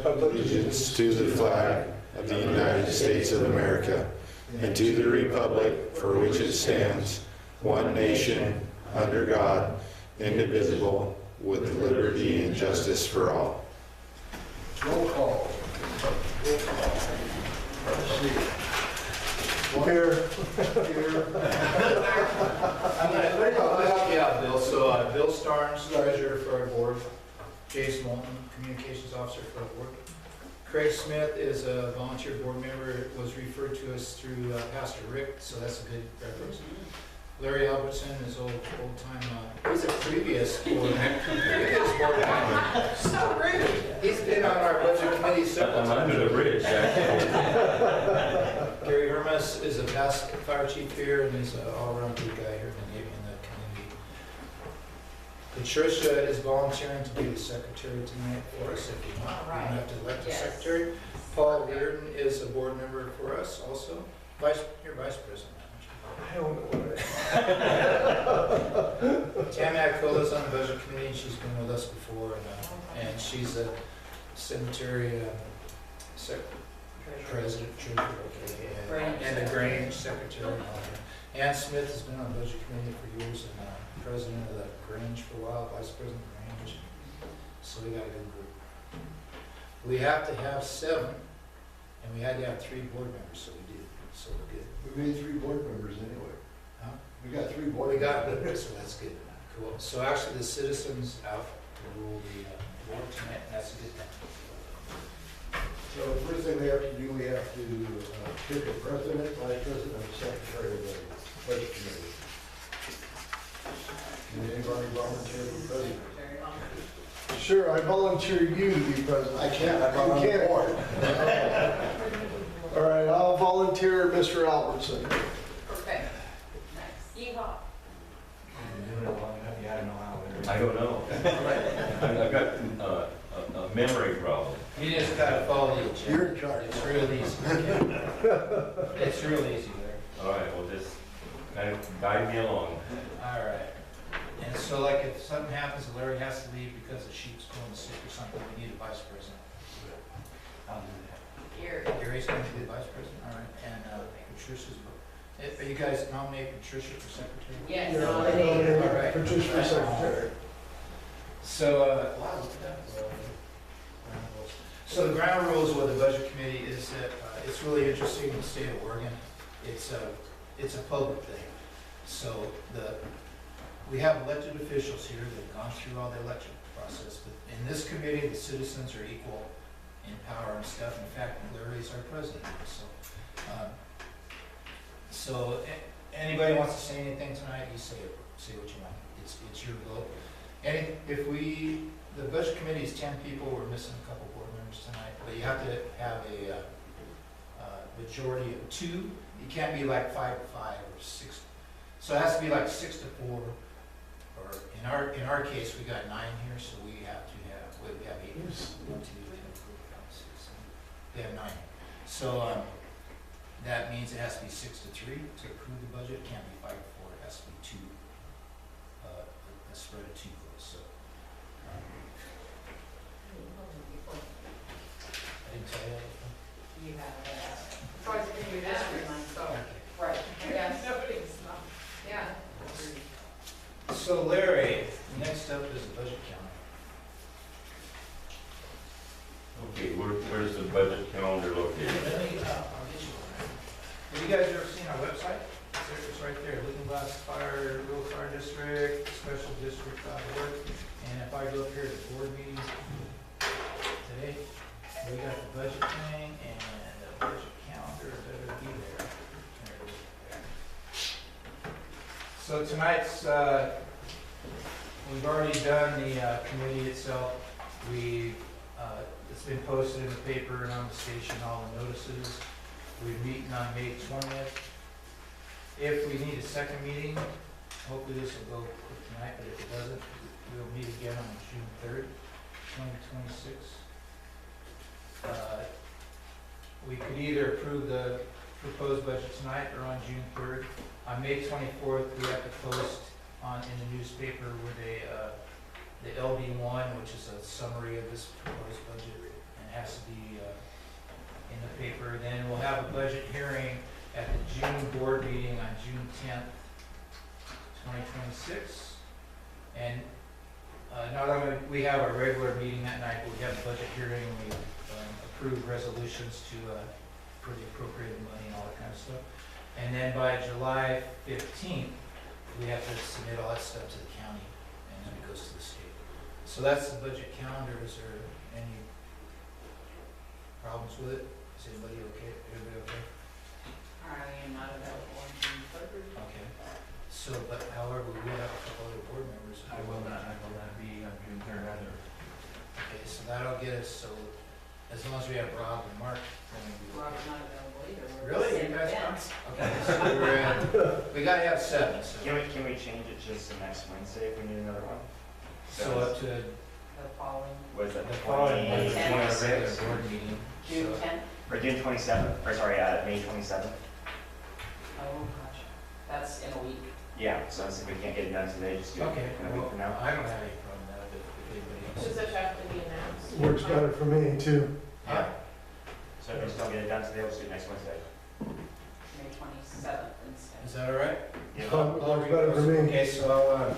allegiance to the flag of the United States of America and to the republic for which it stands, one nation, under God, indivisible, with liberty and justice for all. Roll call. Let's see. Here. I'm gonna help you out, Bill. So Bill Starnes, treasurer for our board. Jace Moulton, communications officer for our board. Craig Smith is a volunteer board member, was referred to us through Pastor Rick, so that's a good reference. Larry Albertson is old-time, he's a previous board member. So rude. He's been on our budget committee several times. I'm under the bridge, actually. Gary Hermes is a past fire chief here, and he's an all-around good guy here in the community. Patricia is volunteering to be the secretary tonight for us if you want. All right. You don't have to elect a Yes. secretary. Paul Reardon is a board member for us also. You're vice president. I don't know what Tammy Akola's on the budget committee, and she's been with us before, and she's a cemetery president, treasurer, and the Grange secretary. Ann Smith has been on the budget committee for years, and president of the Grange for a while, vice president of Grange. So we got a good group. We have to have 7, and we had to have 3 board members, so we did. So we're good. We made 3 board members anyway. Huh? We got 3 board We got members. it, so that's good. Cool. So actually, the citizens out rule the board tonight, and that's a good thing. So the first thing we have to do, we have to pick a president, vice president, and secretary of the budget committee. Can anybody volunteer for president? Sure, I volunteer you to be president. I can't, I'm on You the can't. board. All right, I'll volunteer Mr. Albertson. Okay. Yeehaw. I don't know. I've got a memory problem. You just gotta follow the agenda. You're in charge. It's real easy. It's real easy there. All right, well, just kind of guide me along. All right. And so like if something happens, Larry has to leave because the sheep's going sick or something, we need a vice president. I'll do that. Gary's going to be the vice president, all right, and Patricia's, are you guys nominate Patricia for secretary? Yes. Yeah, No, I it ain't. nominate All right. Patricia for secretary. So, wow, look at that. So the ground rules with the budget committee is that it's really interesting in the state of Oregon. It's a public thing. So we have elected officials here that have gone through all the election process, but in this committee, the citizens are equal in power and stuff. In fact, Larry's our president. So anybody wants to say anything tonight, you say what you want. It's your vote. And if the budget committee is 10 people, we're missing a couple board members tonight, but you have to have a majority of 2. You can't be like 5 to 5 or 6. So it has to be like 6 to 4. Or in our case, we got 9 here, so we have 8. 1, 2, 3, 4, 5, 6. We have 9. So that means it has to be 6 to 3 to approve the budget. It can't be 5 to 4. It has to be 2. A spread of 2 votes. So I didn't tell you that. You have twice in your district, so, right, yes. Nobody's not. Yeah. So Larry, next up is the budget calendar. Okay, where's the budget calendar located? Let me, I'll get you one. Have you guys ever seen our website? It's right there, Lookingglass Fire, Rural Fire District, Special District.org. And if I go up here to board meetings today, we got the budget thing and the budget calendar better be there. There it is. So tonight's, we've already done the committee itself. It's been posted in the paper and on the station, all the notices. We're meeting on May 20th. If we need a second meeting, hopefully this will go quick tonight, but if it doesn't, we'll meet again on June 3rd, 2026. We could either approve the proposed budget tonight or on June 3rd. On May 24th, we have to post in the newspaper with the LD1, which is a summary of this proposed budget, and has to be in the paper. Then we'll have a budget hearing at the June board meeting on June 10th, 2026. And not only we have our regular meeting that night, but we have a budget hearing, we approve resolutions for the appropriated money and all that kind of stuff. And then by July 15th, we have to submit all that stuff to the county, and then it goes to the state. So that's the budget calendar. Is there any problems with it? Is anybody okay? Everybody okay? I am not available on June 3rd. Okay. So, but however, we will have a couple other board members. I will not be on June 3rd either. Okay, so that'll get us, so as long as we have Rob and Mark, then we Rob's not available either. We're Really? the same You guys event. Okay, so we're at, we gotta have 7, so. Can we change it just to next Wednesday if we need another one? So up to The following, What is that, the following Monday, 20, we have a 26? regular board meeting. June So- 10th. Or June 27th, or sorry, May 27th? Oh, gosh, that's in a week. Yeah, so if we can't get it done today, just do it Okay, in a week well, from now. I don't have any problem with that, if anybody else. Does it have to be announced? Works better for me too. Yeah. So if we just don't get it done today, we'll just do it next Wednesday. May 27th instead. Is that all right? Yeah. Works better for me. Okay, so I'll,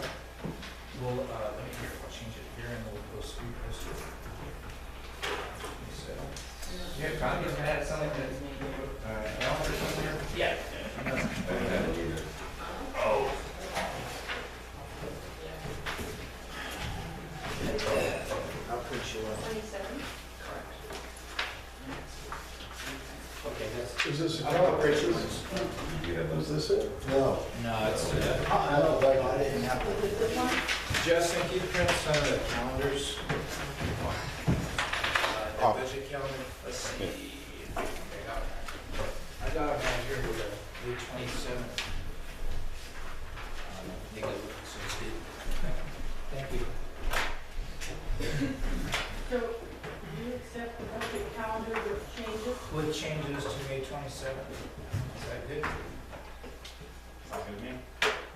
we'll, let me here, I'll change it here and we'll go speed post it. So, Yeah, Connie, can I add something to this? Alan or something here? yeah. I don't have it either. I'll put you up. 27th? Correct. Okay, that's. Is this a I don't know, calendar? Richard ones. You have Is those? this it? No. No, it's, I don't think I didn't have to. This one? Justin, can you print some of the calendars? The budget calendar, let's see. I got it right here with the 27th. Make it look so it's good. Thank you. So, do you accept the budget calendar with changes? With changes to May 27th. Is that good? Sounds good to me.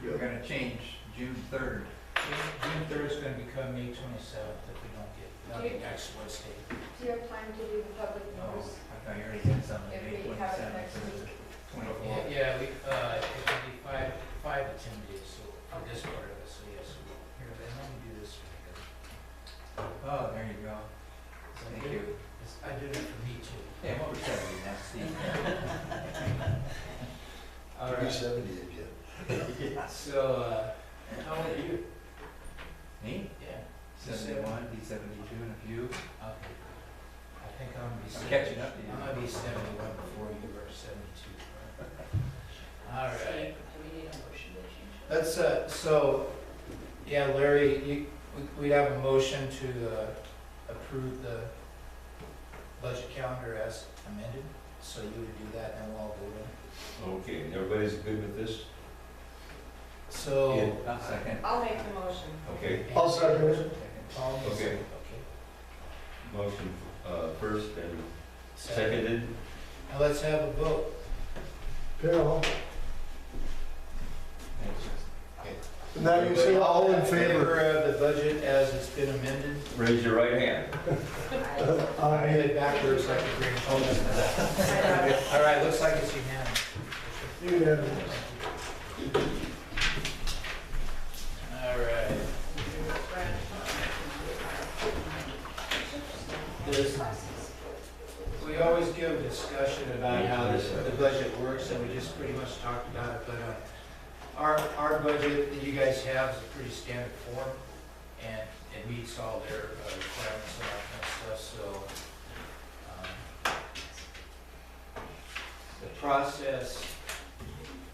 You're gonna change June 3rd. June 3rd is going to become May 27th if we don't get, that'll be next Wednesday. Do you have time to do the public No, notice I thought you already said something, if May we have it 27th next or week? 24th. Yeah, it can be 5 to 10 days, so for this part of it, so yes. Here, then let me do this. Oh, there you go. Thank you. I did it for me too. Yeah, what percent of you next, Steve? All right, 370 again. so, how old are you? Me? Yeah. 71, be 72 in a few. Okay. I think I'm gonna be. I'm catching up to you. I'm gonna be 71 before you are 72. All right. Do we need a motion to change it? Let's, so, yeah, Larry, we'd have a motion to approve the budget calendar as amended. So you would do that and we'll all vote on it. Okay, and everybody's good with this? So. Yeah. I'll second. I'll make the motion. Okay, I'll second it. Paul, you Okay. second, okay. motion first and seconded. Now let's have a vote. Carol, Thanks. and now you say all in favor. Of the budget as it's been amended. Raise your right hand. I Aye. did it backwards like a green phone. All right, looks like it's unanimous. Unanimous. All right. We always give a discussion about how the budget works, and we just pretty much talked about it, but our budget that you guys have is a pretty standard form, and it meets all their requirements and that kind of stuff, so the process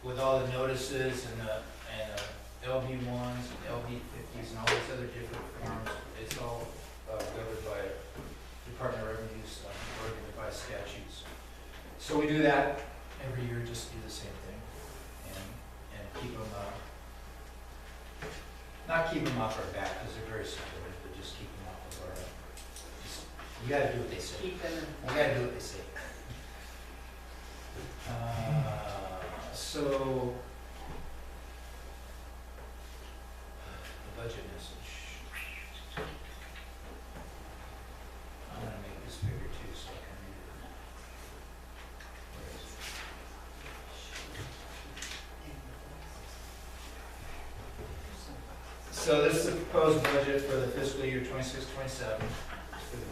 with all the notices and the LB ones, and LB 50s, and all these other different forms, it's all governed by Department of Revenue's organized by statutes. So we do that every year, just do the same thing, and keep them, not keep them off our back, because they're very supportive, but just keep them off of our, we gotta do what they say. Keep them in. We gotta do what they say. So, the budget message. I'm gonna make this bigger too. So this is the proposed budget for the fiscal year 26-27 for the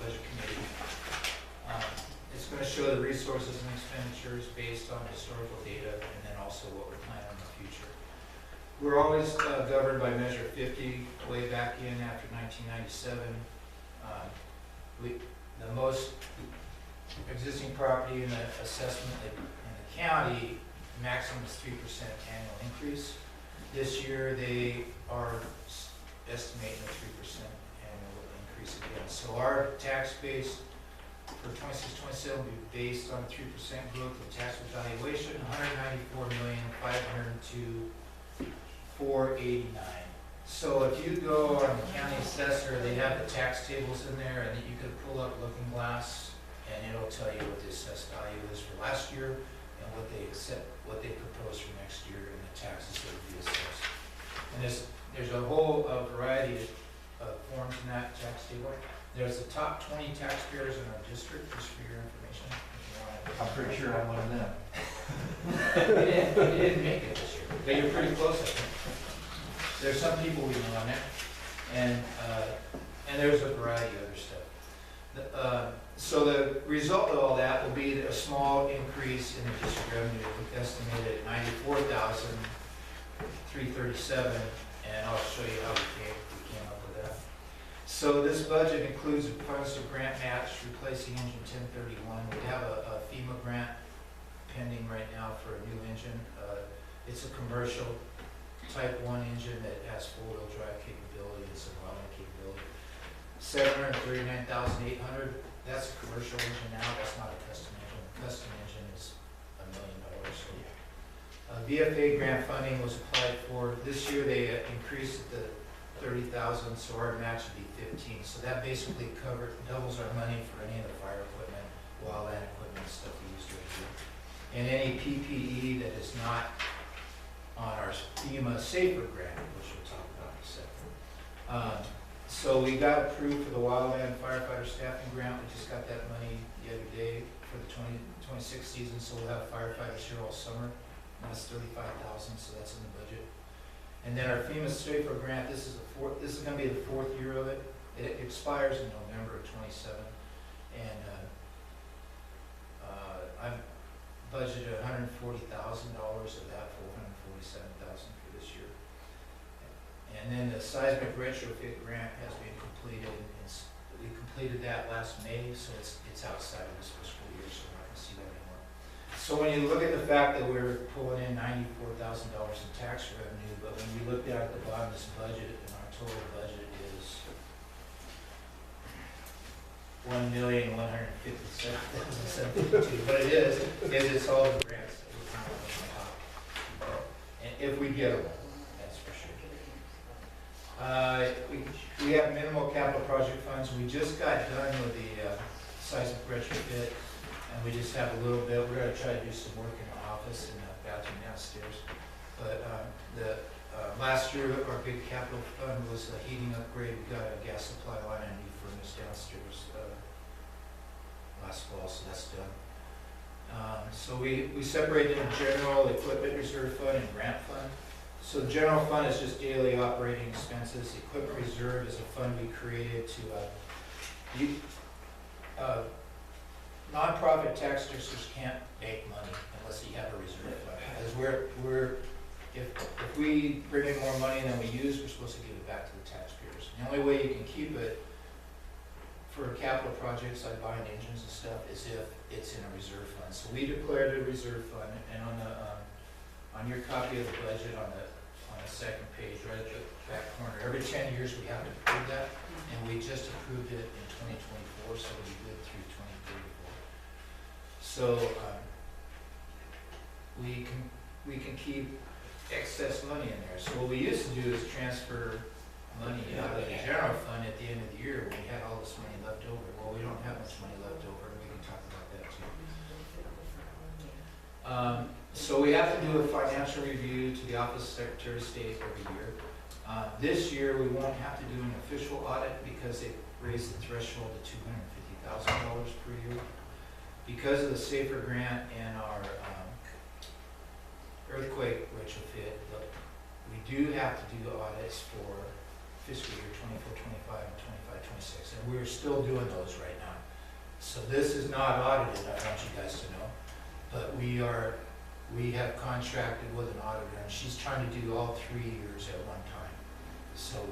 budget committee. It's going to show the resources and expenditures based on historical data and then also what we're planning in the future. We're always governed by Measure 50 way back in after 1997. The most existing property in the assessment in the county, maximum is 3% annual increase. This year, they are estimating a 3% annual increase again. So our tax base for 26-27 will be based on 3% growth in tax valuation, $194,502,489. So if you go on the county assessor, they have the tax tables in there, and you can pull up Lookingglass, and it'll tell you what the assessed value is for last year and what they propose for next year and the taxes that will be assessed. And there's a whole variety of forms in that tax table. There's the top 20 taxpayers in our district, just for your information. If you want to. I'm pretty sure I'm one of them. You didn't make it this year, but you're pretty close, I think. There's some people we know on there, and there's a variety of other stuff. So the result of all that will be a small increase in the district revenue, estimated at $94,337, and I'll show you how we came up with that. So this budget includes funds to grant match replacing engine 1031. We have a FEMA grant pending right now for a new engine. It's a commercial Type 1 engine that has four-wheel drive capability and some welding capability. $739,800. That's a commercial engine now. That's not a custom engine. The custom engine is $1 million. So, VFA grant funding was applied for this year. They increased it to $30,000, so our match would be $15,000. So that basically doubles our money for any of the fire equipment, wildland equipment, stuff we use right here, and any PPE that is not on our FEMA Safer grant, which we'll talk about in a second. So we got approved for the wildland firefighter staffing grant. We just got that money the other day for the 2026 season, so we'll have firefighters here all summer. And that's $35,000, so that's in the budget. And then our FEMA Safer grant, this is going to be the 4th year of it. It expires in November of 27, and I've budgeted $140,000 of that, $447,000 for this year. And then the seismic retrofit grant has been completed. We completed that last May, so it's outside of this fiscal year, so we're not going to see that anymore. So when you look at the fact that we're pulling in $94,000 in tax revenue, but when you look down at the bottom of this budget, and our total budget is $1,157,752. What it is it's all the grants that we're counting on top. And if we get them, that's for sure. We have minimal capital project funds. We just got done with the seismic retrofit, and we just have a little bit. We're going to try to do some work in the office and the bathroom downstairs. But last year, our big capital fund was a heating upgrade. We got a gas supply line and a new furnace downstairs last fall, so that's done. So we separated the general equipment reserve fund and grant fund. So the general fund is just daily operating expenses. The equipment reserve is a fund we created to nonprofit tax districts can't make money unless you have a reserve fund. Because if we bring in more money than we use, we're supposed to give it back to the taxpayers. And the only way you can keep it for capital projects like buying engines and stuff is if it's in a reserve fund. So we declared a reserve fund, and on your copy of the budget on the second page, right at the back corner, every 10 years we have to approve that, and we just approved it in 2024, so we good through 2034. So we can keep excess money in there. So what we used to do is transfer money out of the general fund at the end of the year when we had all this money left over. Well, we don't have much money left over, and we can talk about that too. So we have to do a financial review to the Office of Secretary of State every year. This year, we won't have to do an official audit because they raised the threshold to $250,000 per year. Because of the Safer Grant and our earthquake retrofit, we do have to do audits for fiscal year 24, 25, and 25, 26, and we're still doing those right now. So this is not audited, I want you guys to know, but we have contracted with an auditor, and she's trying to do all 3 years at one time. So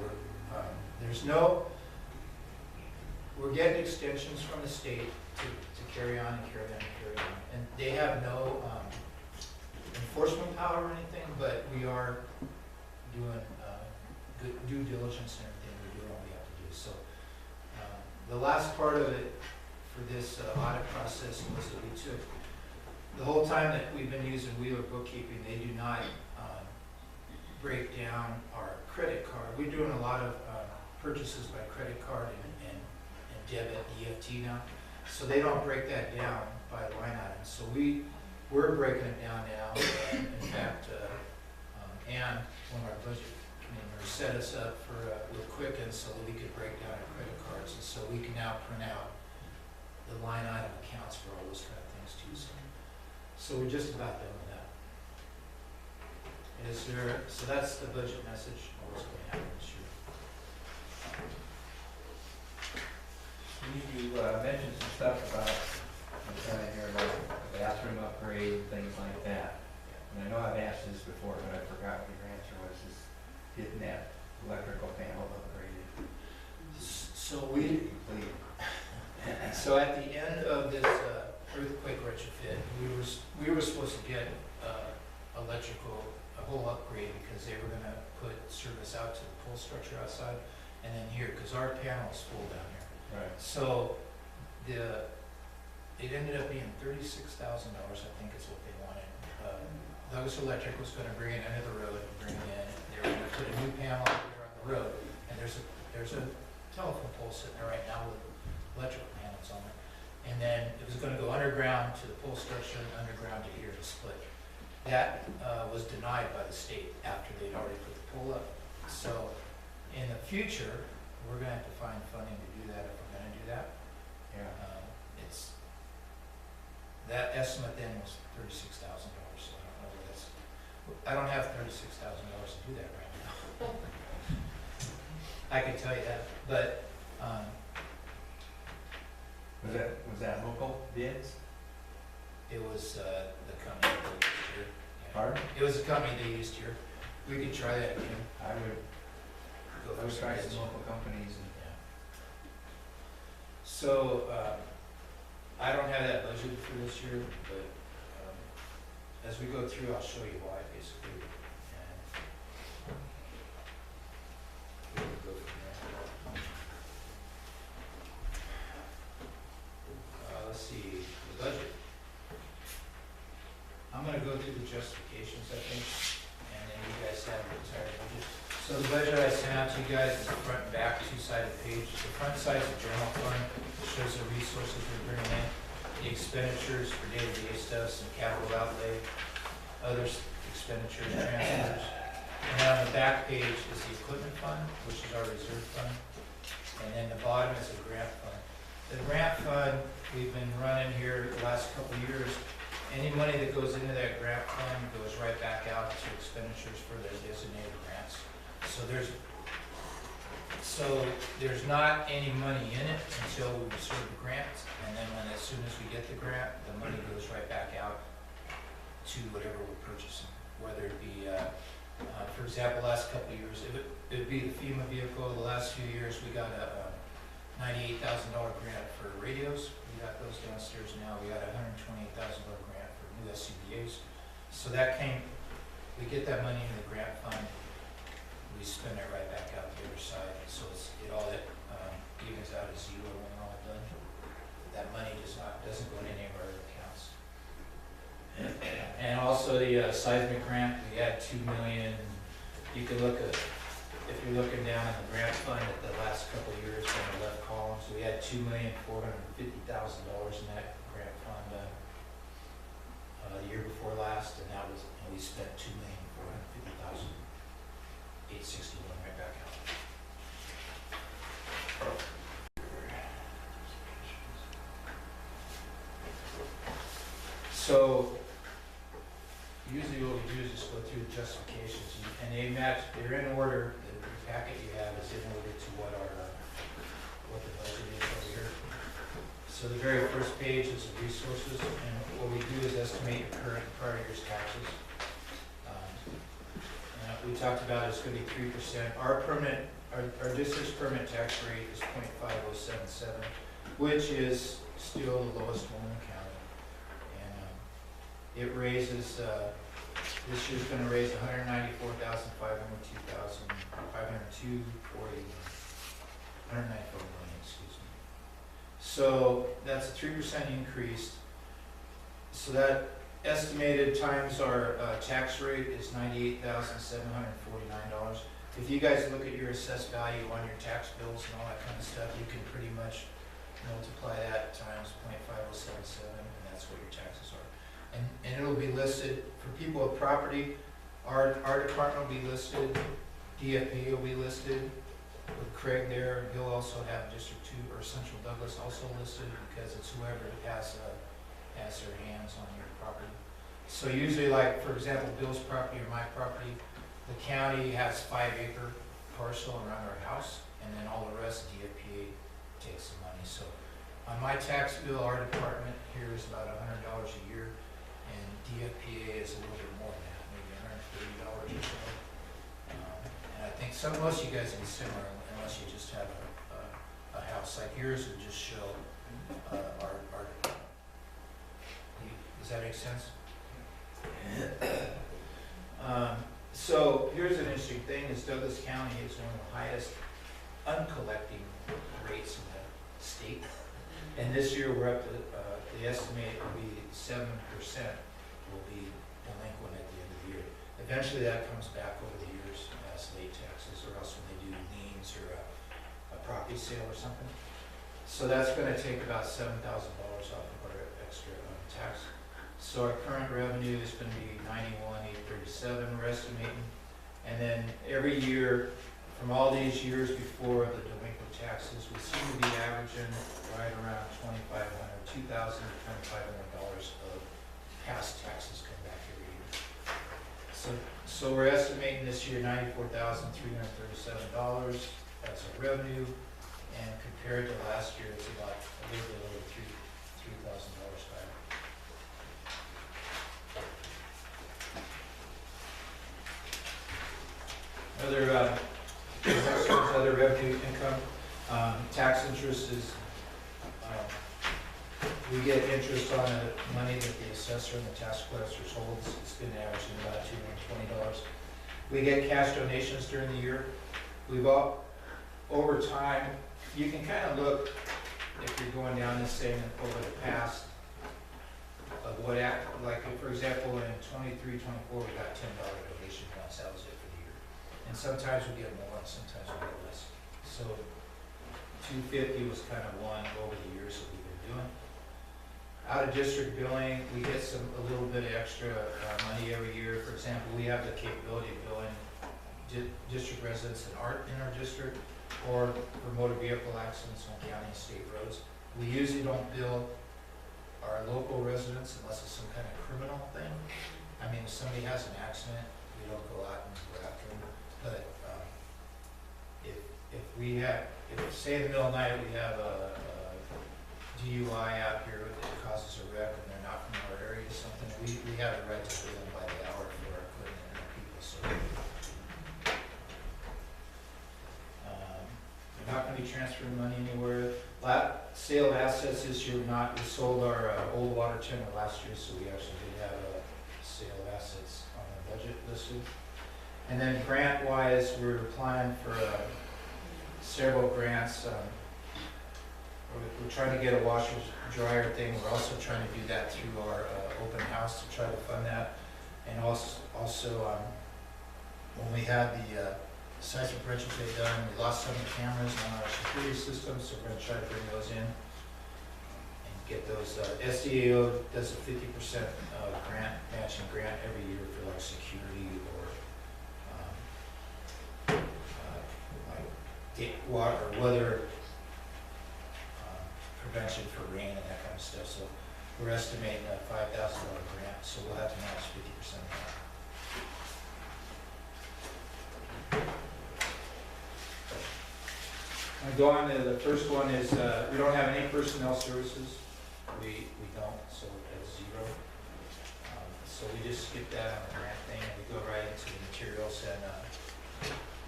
we're getting extensions from the state to carry on and carry on and carry on. And they have no enforcement power or anything, but we are doing good due diligence and everything. We're doing what we have to do. So the last part of it for this audit process was that we took, the whole time that we've been using Wheeler Bookkeeping, they do not break down our credit card. We're doing a lot of purchases by credit card and debit, EFT now. So they don't break that down by line items. So we're breaking it down now. And in fact, Ann, one of our budget committee members, set us up with Quicken so that we could break down our credit cards. And so we can now print out the line item accounts for all those kind of things too. So we're just about done with that. So that's the budget message of what's going to happen this year. You mentioned some stuff about, I'm trying to hear about the bathroom upgrade, things like that. And I know I've asked this before, but I forgot what your answer was, is getting that electrical panel upgraded. So Complete. So at the end of this earthquake retrofit, we were supposed to get a whole upgrade because they were going to put service out to the pole structure outside and then here, because our panel is full down here. Right. So it ended up being $36,000, I think is what they wanted. Douglas Electric was going to bring it under the road and bring it in. They were going to put a new panel out there on the road, and there's a telephone pole sitting there right now with electrical panels on it. And then it was going to go underground to the pole structure and underground to here to split. That was denied by the state after they'd already put the pole up. So in the future, we're going to have to find funding to do that if we're going to do that. Yeah. That estimate then was $36,000. So I don't know where that's. I don't have $36,000 to do that right now. I can tell you that, but. Was that local bids? It was the company they used here. Yeah. Pardon? It was the company they used here. We could try that again. I would try some local companies. Yeah. So I don't have that budgeted for this year, but as we go through, I'll show you why, basically. And we'll go from there. Let's see, the budget. I'm going to go through the justifications, I think, and then you guys have the entire budget. So the budget I sent out to you guys is the front and back two-sided page. The front side is the general fund, shows the resources we're bringing in, the expenditures for day-to-day stuff, some capital outlay, other expenditures, transfers. And then on the back page is the equipment fund, which is our reserve fund. And then the bottom is the grant fund. The grant fund, we've been running here the last couple of years. Any money that goes into that grant fund goes right back out to expenditures for their designated grants. So there's not any money in it until we receive the grant, and then as soon as we get the grant, the money goes right back out to whatever we're purchasing, whether it be, for example, last couple of years, it would be the FEMA vehicle. The last few years, we got a $98,000 grant for radios. We got those downstairs now. We got a $128,000 grant for new SCBA's. So that we get that money in the grant fund, we spend it right back out the other side. So it all evens out as zero when we're all done. That money doesn't go in any of our other accounts. And also the seismic grant, we had $2 million. You can look at, if you're looking down in the grant fund at the last couple of years on the left column, so we had $2,450,000 in that grant fund the year before last, and we spent $2,450,861 right back out. So usually what we do is just go through the justifications, and they're in order. The packet you have is in order to what the budget is over here. So the very first page is the resources, and what we do is estimate your current and prior year's taxes. And we talked about it's gonna be 3%. Our district's permanent tax rate is 0.5077, which is still the lowest one in the county. And it raises, this year's gonna raise 194 million, excuse me. So that's a 3% increase. So that estimated times our tax rate is $98,749. If you guys look at your assessed value on your tax bills and all that kind of stuff, you can pretty much multiply that times 0.5077, and that's what your taxes are. And it'll be listed, for people with property, our department will be listed, DFP will be listed, with Craig there, he'll also have District 2, or Central Douglas also listed, because it's whoever has their hands on your property. So usually, like, for example, Bill's property or my property, the county has 5-acre parcel around our house, and then all the rest, DFPA takes the money. So on my tax bill, our department here is about $100 a year, and DFPA is a little bit more than that, maybe $130 or so. And I think most of you guys will be similar, unless you just have a house like yours would just show our department. Does that make sense? So here's an interesting thing, is Douglas County is one of the highest uncollecting rates in the state. And this year we're up to, the estimate will be 7% will be delinquent at the end of the year. Eventually that comes back over the years as late taxes, or else when they do liens or a property sale or something. So that's gonna take about $7,000 off of our extra tax. So our current revenue is going to be $91,837, we're estimating. And then every year, from all these years before the delinquent taxes, we seem to be averaging right around $2,500 of past taxes come back every year. So we're estimating this year $94,337 as a revenue, and compared to last year, it's about a little bit over $3,000 higher. Other revenue income, tax interest is, we get interest on the money that the assessor and the tax collectors holds. It's been averaging about $220. We get cash donations during the year. Over time, you can kind of look, if you're going down this thing over the past, of what, like, for example, in 23, 24, we got $10 donation once, that was it for the year. And sometimes we get more, and sometimes we get less. So $250 was kind of one over the years that we've been doing. Out of district billing, we get a little bit of extra money every year. For example, we have the capability of billing district residents that aren't in our district, or for motor vehicle accidents on county and state roads. We usually don't bill our local residents unless it's some kind of criminal thing. I mean, if somebody has an accident, we don't go out and go after them. But if say in the middle of the night we have a DUI out here that causes a wreck and they're not from our area or something, we have the right to bill them by the hour for our equipment and our people. So we're not going to be transferring money anywhere. Sale of assets this year, we sold our old water tender last year, so we actually did have a sale of assets on the budget listed. And then grant-wise, we're applying for several grants. We're trying to get a washer dryer thing. We're also trying to do that through our open house to try to fund that. And also when we had the seismic retrofit done, we lost some of the cameras on our security system, so we're going to try to bring those in and get those. SDAO does a 50% matching grant every year for like security or water or weather prevention for rain and that kind of stuff. So we're estimating a $5,000 grant, so we'll have to match 50% of that. I go on to the first one is, we don't have any personnel services. We don't, so that's zero. So we just skip that on the grant thing, and we go right into the materials and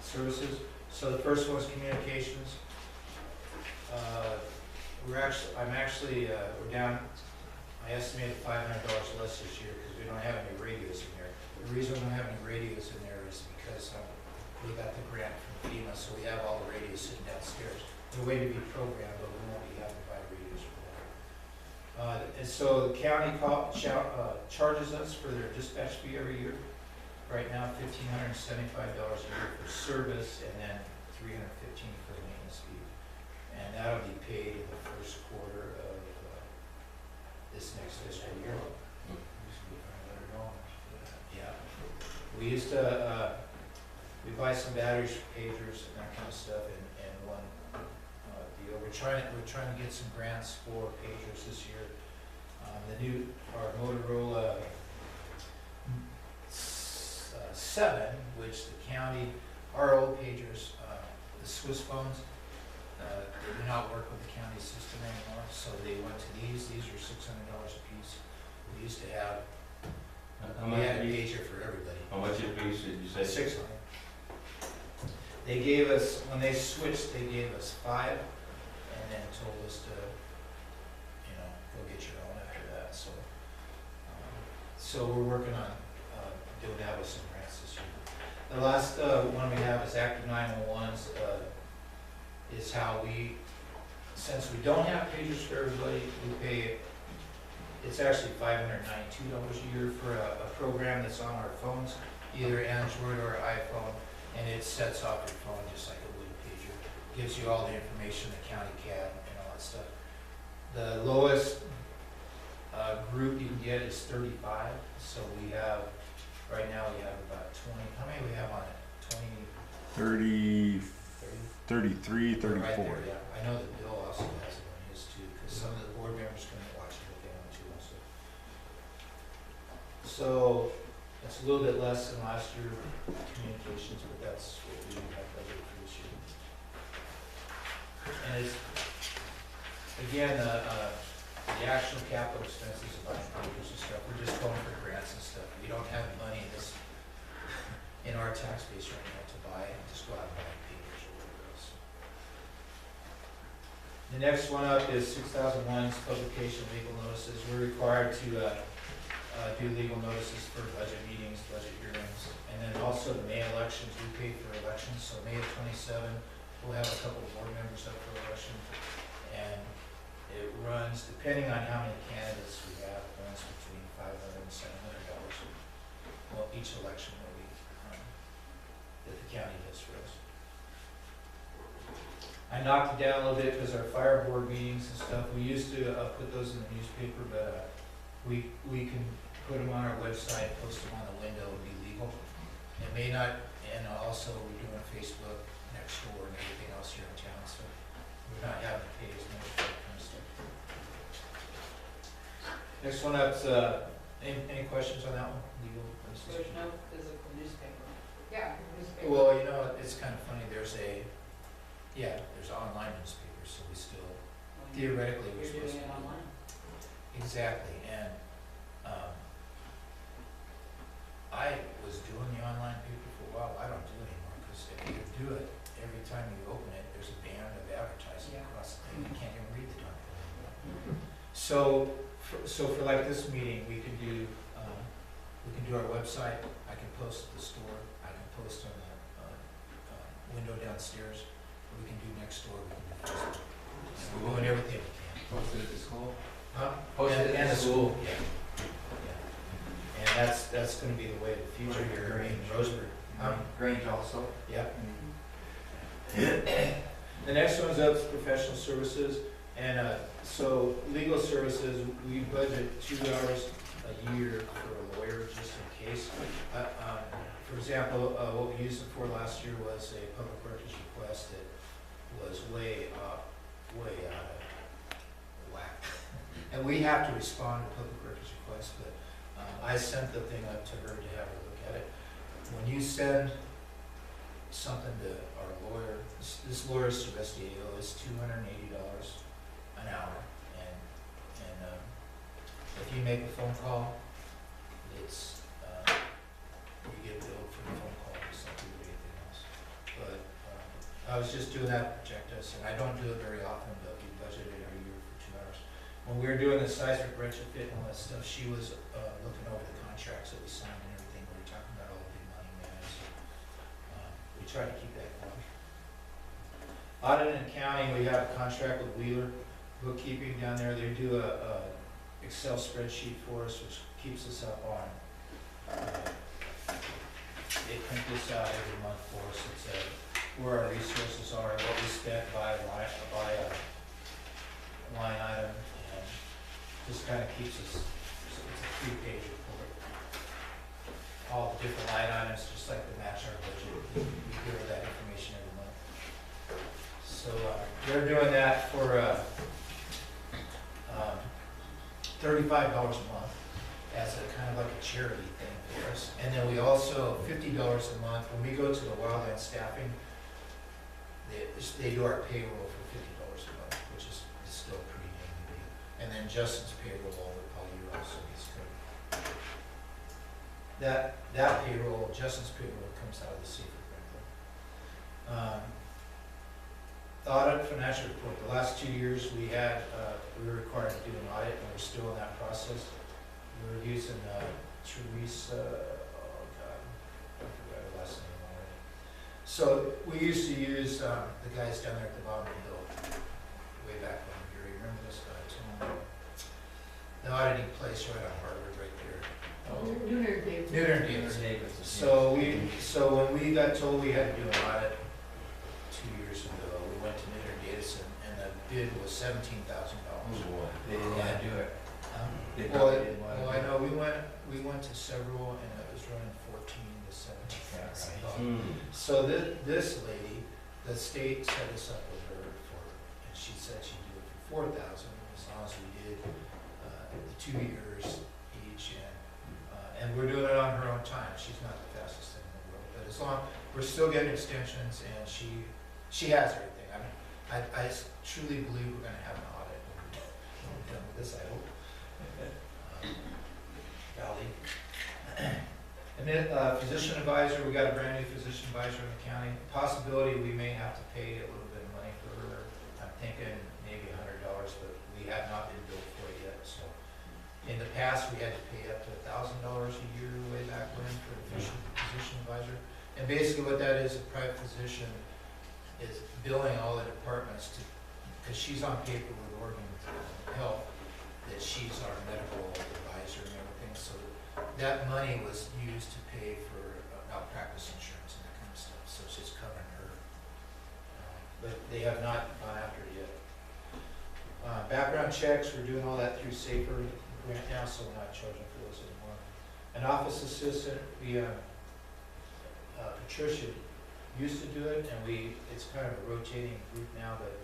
services. So the first one is communications. We're down, I estimated $500 less this year because we don't have any radios in there. The reason we don't have any radios in there is because we got the grant from FEMA, so we have all the radios sitting downstairs. They're waiting to be programmed, but we won't be having to buy radios for that. And so the county charges us for their dispatch fee every year. Right now, $1,575 a year for service, and then $315 for the maintenance fee. And that'll be paid in the first quarter of this next fiscal year. Yeah. We used to, we buy some batteries for pagers and that kind of stuff, and one deal. We're trying to get some grants for pagers this year. Our Motorola 7, which the county, our old pagers, the Swiss phones, they do not work with the county system anymore, so they went to these. These are $600 a piece. We used to have, we had a pager for everybody. How much a piece did you say? 600. They gave us, when they switched, they gave us 5, and then told us to, go get your own after that, so. So we're working on doing that with some grants this year. The last one we have is active 911s, is how since we don't have pagers for everybody, we pay, it's actually $592 a year for a program that's on our phones, either Android or iPhone, and it sets off your phone just like a wood pager. Gives you all the information the county can and all that stuff. The lowest group you can get is 35, so we have, right now we have about 20, how many do we have on it? 20? 30, 33, 34. Right there, yeah. I know that Bill also has it on his too, because some of the board members couldn't watch it, but they want to also. So that's a little bit less than last year communications, but that's what we have budgeted for this year. And it's, again, the actual capital expenses of buying papers and stuff, we're just going for grants and stuff. We don't have money in our tax base right now to buy, just go out and buy papers or whatever else. The next one up is 6001's publication of legal notices. We're required to do legal notices for budget meetings, budget hearings, and then also the May elections. We pay for elections, so May of 27, we'll have a couple of board members up for election, and it runs, depending on how many candidates we have, it runs between $500 and $700. Well, each election will be that the county does for us. I knocked it down a little bit because our fire board meetings and stuff, we used to put those in the newspaper, but we can put them on our website, post them on the window, and be legal. It may not, and also we're doing Facebook next door and everything else here in town, so we're not having to pay as much for that kind of stuff. Next one up's, any questions on that one? Legal? There's no physical newspaper. Yeah, newspaper. Well, it's kind of funny, there's online newspapers, so we still, theoretically, we're You're supposed to. doing it online. Exactly, and I was doing the online paper for a while. I don't do it anymore, because if you do it, every time you open it, there's a band of advertising Yeah. across the thing, you can't even read the darn thing anymore. So for like this meeting, we can do our website, I can post at the store, I can post on the window downstairs, we can do next door, we can do Facebook. We're doing everything we can. Posted at the school? Huh? Posted And at the the school? Yeah. And that's gonna be the way of the future here in Roseburg. Grange also. Yeah. The next one's up is professional services, and so legal services, we budget 2 hours a year for a lawyer, just in case. For example, what we used it for last year was a public records request that was way out of whack. And we have to respond to public records requests, but I sent the thing up to her to have her look at it. When you send something to our lawyer. This lawyer, Silvestrio, is $280 an hour, and if you make a phone call, it's, you get billed for the phone call, just like you would anything else. But I was just doing that to protect us, and I don't do it very often, but we budgeted every year for 2 hours. When we were doing the seismic retrofit and all that stuff, she was looking over the contracts that we signed and everything. We were talking about all the big money we had, so we tried to keep that going. Audit and accounting, we have a contract with Wheeler Bookkeeping down there. They do a Excel spreadsheet for us, which keeps us up on. They print this out every month for us. It's where our resources are, what we spent by a line item, and just kind of keeps us, it's a 3-page report. All the different line items, just like to match our budget. We give her that information every month. So they're doing that for $35 a month as a kind of like a charity thing for us. And then we also, $50 a month, when we go to the wildland staffing, they do our payroll for $50 a month, which is still pretty dang good. And then Justin's payroll all year also gets covered. That payroll, Justin's payroll, comes out of the safer grant. The audit financial report, the last 2 years we were required to do an audit, and we're still in that process. We were using Teresa, oh God, I forgot her last name already. So we used to use the guys down there at the bottom of the hill, way back when, Gary, remember this guy, Tom? The auditing place right on Harvard, right there. Nooner Davis. Nooner Davis. So when we got told we had to do an audit 2 years ago, we went to Nooner Davis, and the bid was $17,000. They didn't want to do it. They Well, probably didn't want to. well, I know, we went to several, and it was running $14,000 to $17,000. So this lady, the state set us up with her and she said she'd do it for $4,000 as long as we did the 2 years each, and we're doing it on her own time. She's not the fastest thing in the world, but as long, we're still getting extensions, and she has everything. I mean, I truly believe we're gonna have an audit when we're done with this, I hope. Golly. And then physician advisor, we got a brand new physician advisor in the county. Possibility we may have to pay a little bit of money for her. I'm thinking maybe $100, but we have not been billed for it yet. So in the past, we had to pay up to $1,000 a year way back when for a physician advisor. And basically what that is, a private physician is billing all the departments because she's on paper with Oregon Health, that she's our medical advisor and everything. So that money was used to pay for malpractice insurance and that kind of stuff. So it's just covering her. But they have not gone after it yet. Background checks, we're doing all that through Safer Grant now, so we're not charging for those anymore. An office assistant, Patricia used to do it, and it's kind of a rotating group now, but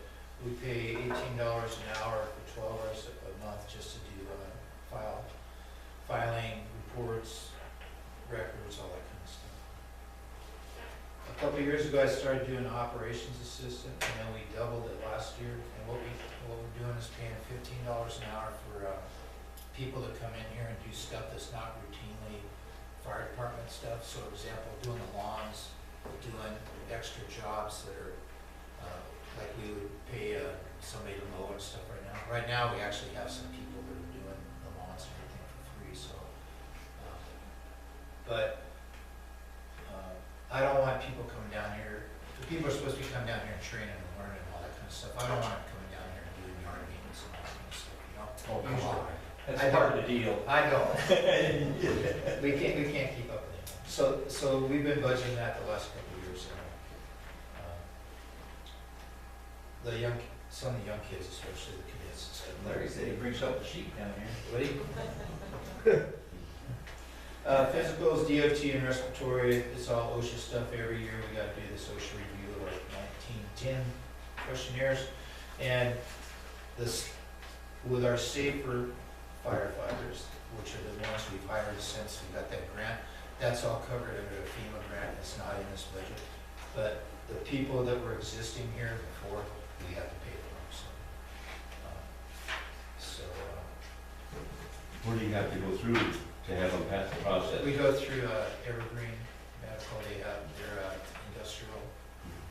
we pay $18 an hour for 12 hours a month just to do filing, reports, records, all that kind of stuff. A couple of years ago, I started doing an operations assistant, and then we doubled it last year. And what we're doing is paying $15 an hour for people that come in here and do stuff that's not routinely fire department stuff. So, for example, doing the lawns, doing extra jobs that are like we would pay somebody to mow and stuff right now. Right now, we actually have some people that are doing the lawns and everything for free. So, but I don't want people coming down here. The people are supposed to be coming down here and training and learning and all that kind of stuff. I don't want them coming down here and doing yard maintenance and all that kind of stuff. You know. Oh, come on. That's I part of the deal. I don't. We can't keep up with it. So we've been budgeting that the last couple of years. Some of the young kids, especially the cadets and stuff. Larry said he brings up the sheep down here. Woody? Physicals, DOT, and respiratory, it's all OSHA stuff every year. We gotta do this OSHA review of our 1910 questionnaires. And this, with our safer firefighters, which are the ones we've hired since we got that grant, that's all covered under a FEMA grant. It's not in this budget. But the people that were existing here before, we have to pay for them, so. Where do you have to go through to have them pass the process? We go through Evergreen Medical, they have their industrial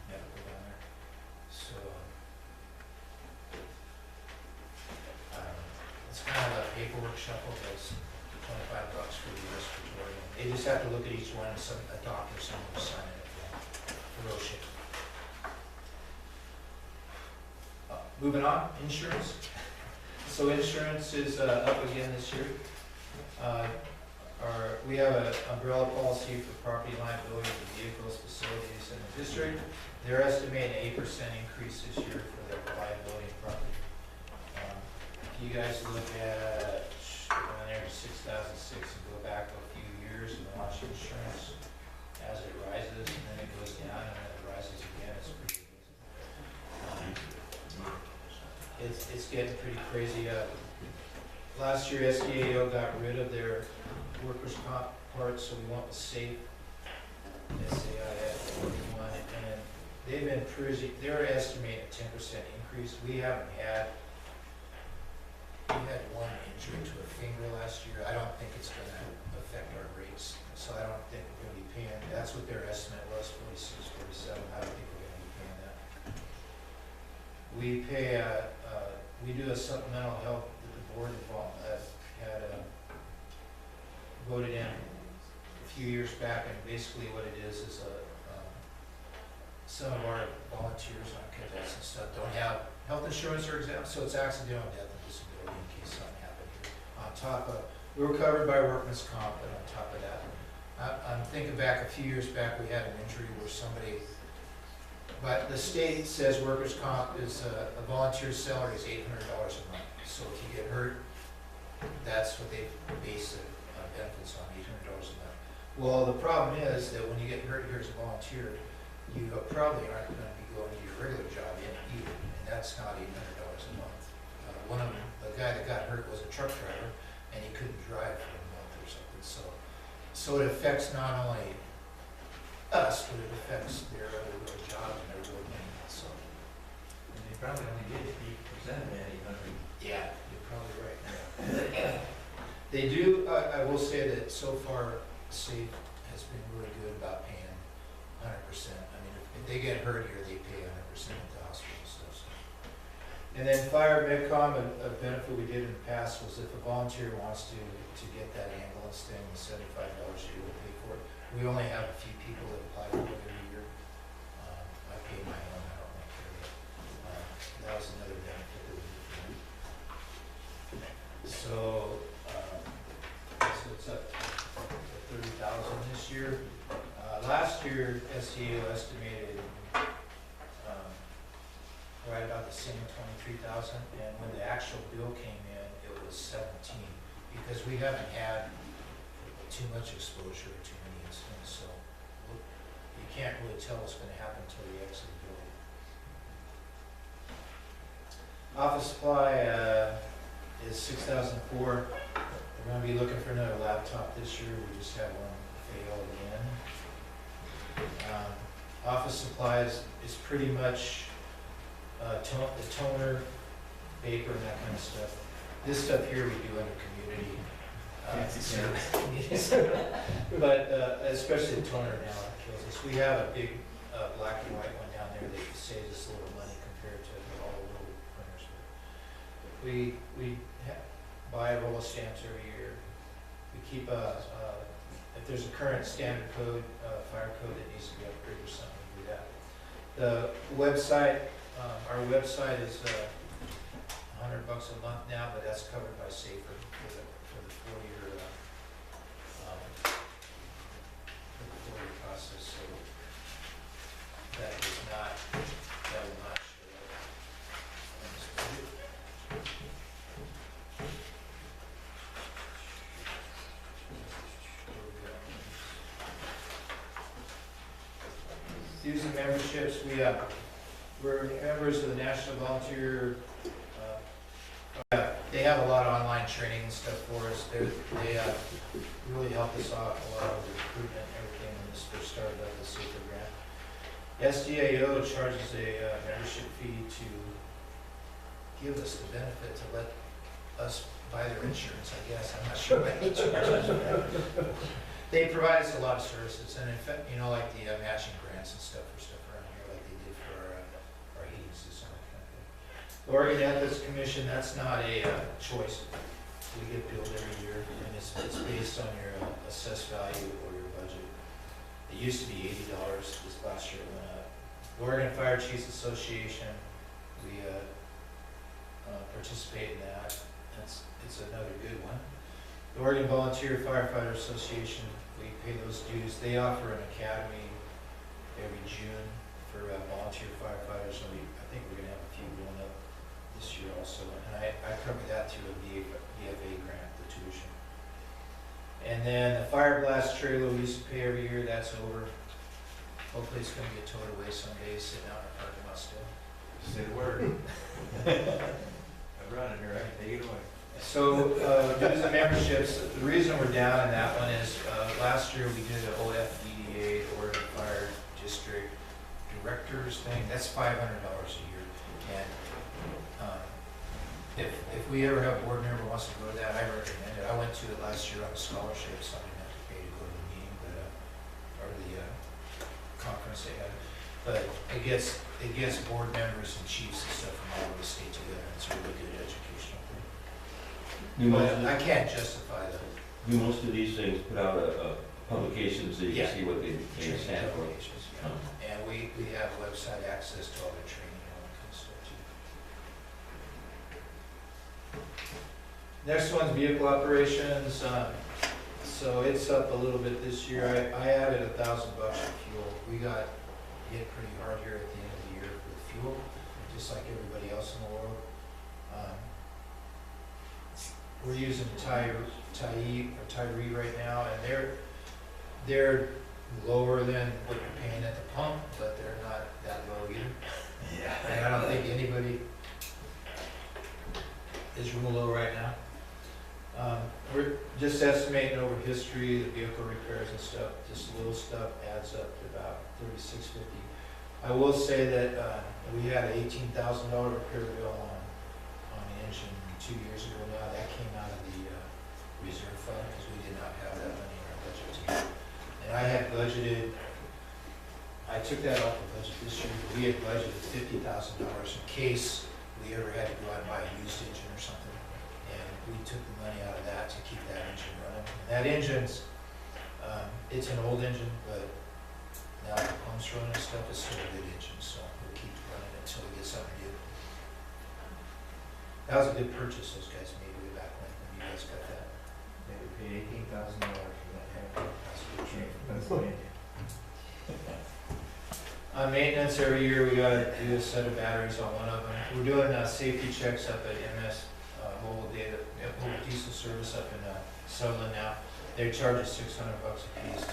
medical down there, so. It's kind of a paperwork shuffle, but it's $25 for the respiratory. They just have to look at each one, and a doctor, someone will sign it for Roche. Moving on, insurance. So insurance is up again this year. We have an umbrella policy for property liability of vehicles, facilities in the district. They're estimating an 8% increase this year for their liability and property. If you guys look at, on there, 2006, and go back a few years and watch insurance as it rises, and then it goes down, and then it rises again, it's pretty amazing. It's getting pretty crazy. Last year, SDAO got rid of their workers' comp part, so we went with SAFE, SAIF 41, and they've been pretty, they're estimating a 10% increase. We had one injury to a finger last year. I don't think it's gonna affect our rates, so I don't think we're gonna be paying, that's what their estimate was, 46, 47, I don't think we're gonna be paying that. We pay, we do a supplemental health that the board had voted in a few years back, and basically what it is some of our volunteers on cadets and stuff don't have health insurance or exam, so it's accidental death and disability in case something happened here. On top of, we were covered by workman's comp, but on top of that, I'm thinking back a few years back, we had an injury where somebody, but the state says workers' comp is a volunteer's salary is $800 a month. So if you get hurt, that's what they base the benefits on, $800 a month. Well, the problem is that when you get hurt here as a volunteer, you probably aren't going to be going to your regular job either, and that's not $800 a month. One of them, the guy that got hurt was a truck driver, and he couldn't drive for a month or something. So it affects not only us, but it affects their other real jobs and their real money. So And they probably only get 8% of that 800. yeah, you're probably right. They do. I will say that so far, SAFE has been really good about paying 100%. I mean, if they get hurt here, they pay 100% at the hospital and stuff. So. And then fire medcom, a benefit we did in the past was if a volunteer wants to get that ambulance thing, the $75 a year will pay for it. We only have a few people that apply for it every year. I pay my own, I don't make care of it. That was another benefit that we did. So it's up to 30,000 this year. Last year, SDAO estimated right about the same, 23,000, and when the actual bill came in, it was 17, because we haven't had too much exposure to too many incidents, so you can't really tell what's going to happen until you exit the building. Office supply is 6,004. We're going to be looking for another laptop this year. We just had one fail again. Office supplies is pretty much the toner, paper, and that kind of stuff. This stuff here we do under community service. But especially the toner now kills us. We have a big black and white one down there that saves us a little money compared to all the little printers. We buy a roll of stamps every year. We keep if there's a current standard code, fire code that needs to be upgraded or something, we do that. The website, our website is $100 a month now, but that's covered by Safer for the 4-year process. So that will not show up on this budget. Dues and memberships, we're members of the National Volunteer. They have a lot of online training and stuff for us. They really helped us out a lot with recruitment and everything when this first started up, the Safer grant. SDAO charges a membership fee to give us the benefit to let us buy their insurance, I guess. I'm not sure what they charge. They provide us a lot of services, and in fact, you know, like the matching grants and stuff for stuff around here, like they did for our heating system, that kind of thing. The Oregon Ethics Commission, that's not a choice. We get billed every year, and it's based on your assessed value or your budget. It used to be $80. This last year it went up. Oregon Fire Chiefs Association, we participate in that. It's another good one. The Oregon Volunteer Firefighter Association, we pay those dues. They offer an academy every June for volunteer firefighters, and I think we're gonna have a few going up this year also. And I cover that through a VFA grant, the tuition. And then the Fire Blast trailer we used to pay every year, that's over. Hopefully it's gonna get towed away someday, sitting out in the parking lot still. Say the word. I've run it here, I can take it away. So, dues and memberships, the reason we're down in that one is, last year we did an OFDDA, Oregon Fire District Directors thing, that's $500 a year. And, if we ever have a board member who wants to go to that, I recommend it. I went to it last year on a scholarship, so I didn't have to pay to go to the meeting, but, or the, conference they had. But it gets board members and chiefs and stuff from all over the state together, it's a really good educational thing. But I can't justify that. Do most of these things put out a publication so you Yeah. can see what they stand for? Publications, yeah. And we have website access to all their training and all that kind of stuff too. Next one's vehicle operations. So it's up a little bit this year. I added $1,000 in fuel. We got hit pretty hard here at the end of the year with fuel, just like everybody else in the world. We're using Tyree right now, and they're lower than what you're paying at the pump, but they're not that low either. Yeah. And I don't think anybody is real low right now. We're just estimating over history, the vehicle repairs and stuff, just little stuff adds up to about $36.50. I will say that we had an $18,000 repair bill on the engine 2 years ago now. That came out of the reserve fund because we did not have that money in our budget to use. And I had budgeted, I took that off the budget this year. We had budgeted $50,000 in case we ever had to go out and buy a used engine or something. And we took the money out of that to keep that engine running. And that engine's, it's an old engine, but now the pumps running and stuff, it's still a good engine, so we'll keep running until we get something new. That was a good purchase those guys made way back when you guys got that. They would pay $18,000 for that. That's a good Came trade. from Pennsylvania. On maintenance, every year we gotta do a set of batteries on one of them. We're doing safety checks up at MS Mobile Diesel Service up in Sutherland now. They charge us $600 a piece to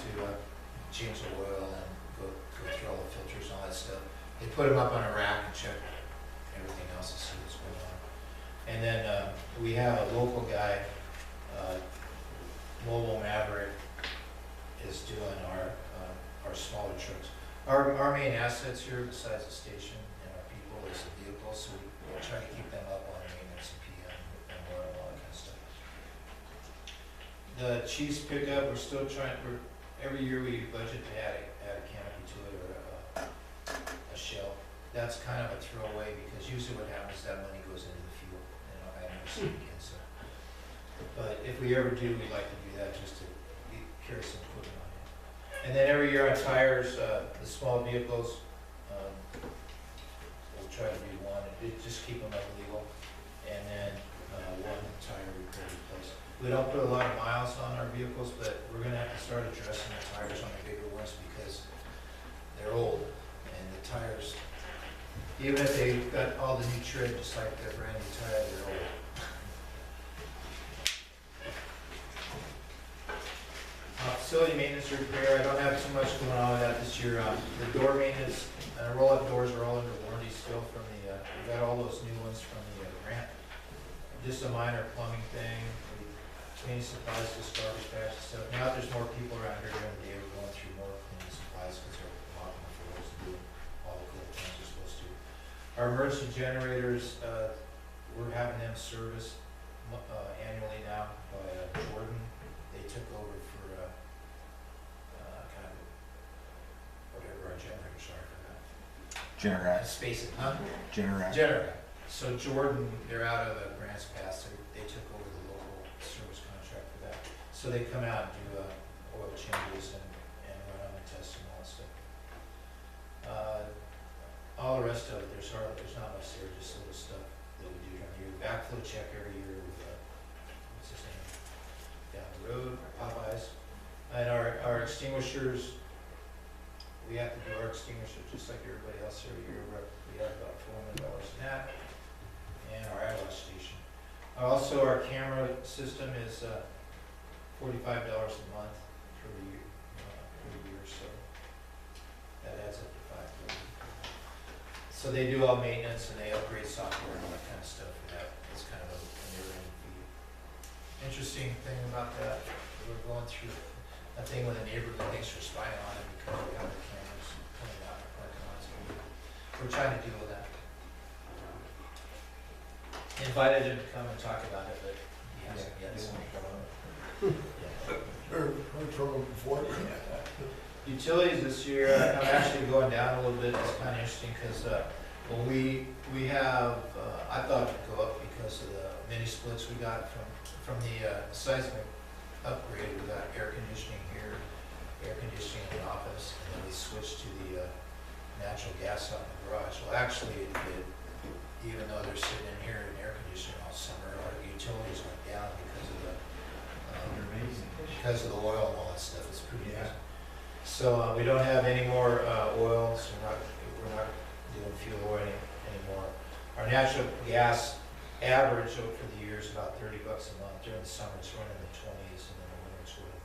change the oil and go through all the filters and all that stuff. They put them up on a rack and check everything else to see what's going on. And then we have a local guy, Mobile Maverick, is doing our smaller trucks. Our main assets here, besides the station and our people, is the vehicles, so we try to keep them up on maintenance and PM and oil and all that kind of stuff. The Chiefs pickup, every year we budget to add a canopy to it or a shell. That's kind of a throwaway because usually what happens is that money goes into the fuel, and I never see it again, so. But if we ever do, we'd like to do that just to carry some equipment on it. And then every year on tires, the small vehicles, we'll try to do one, just keep them up legal, and then one tire repair replace. We don't put a lot of miles on our vehicles, but we're gonna have to start addressing the tires on the bigger ones because they're old, and the tires, even if they've got all the new tread, just like their brand new tire, they're old. Facility maintenance repair, I don't have too much going on with that this year. The door maintenance, roll-up doors are all under warranty still from the, we got all those new ones from the grant. Just a minor plumbing thing, cleaning supplies, just garbage bags and stuff. Now that there's more people around here during the day, we're going through more cleaning supplies because they're locking the floors to do it. Our emergency generators, we're having them serviced annually now by Jordan. They took over for kind of whatever our generators are for that. Generac. Space it, huh? Generac. Generac. So Jordan, they're out of Grants Pass. They took over the local service contract for that. So they come out and do oil changes and run on the testing and all that stuff. All the rest of it, there's not much there, just little stuff that we do during the year. Backflow check every year with, what's his name, down the road, Popeyes. And our extinguishers, we have to do our extinguishers just like everybody else every year. We have about $400 in that. And our eyelash station. Also, our camera system is $45 a month for the year, so that adds up to $530. So they do all maintenance and they upgrade software and all that kind of stuff for that. It's kind of a never-ending fee. Interesting thing about that, we're going through a thing with a neighbor that thinks we're spying on him because we have the cameras coming out in our parking lots. We're trying to deal with that. Invited him to come and talk about it, but he hasn't yet. So. Heard from them before. Utilities this year, I'm actually going down a little bit. It's kind of interesting because well, we have, I thought it'd go up because of the mini splits we got from the seismic upgrade. We got air conditioning here, air conditioning in the office, and then we switched to the natural gas out in the garage. Well, actually, even though they're sitting in here in air conditioning all summer, our utilities went down because of the oil and all that stuff. It's pretty nice. So we don't have any more oil, so we're not doing fuel oil anymore. Our natural gas average for the year is about $30 a month. During the summer, it's running in the 20s, and then the winter it's running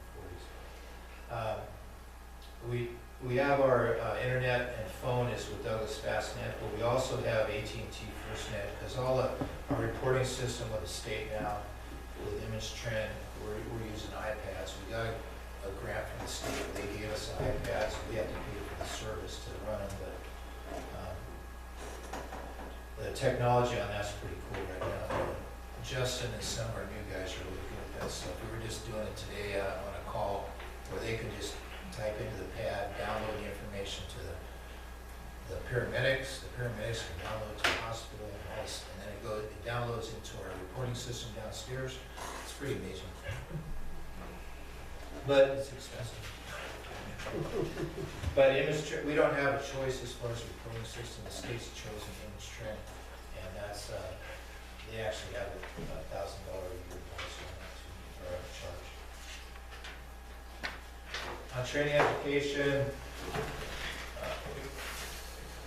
in the 40s. We have our internet and phone is with Douglas Fastnet, but we also have AT&T FirstNet because all our reporting system with the state now, with Image Trend, we're using iPads. We got a grant from the state. They gave us iPads. We have to pay for the service to run them, but the technology on that's pretty cool right now. Justin and some of our new guys are really good at that stuff. We were just doing it today on a call where they could just type into the pad, download the information to the paramedics. The paramedics can download to the hospital and all this, and then it downloads into our reporting system downstairs. It's pretty amazing. But it's expensive. But we don't have a choice as far as the reporting system. The state's chosen Image Trend, and that's they actually have a $1,000 a year policy on that too, or a charge. On training application,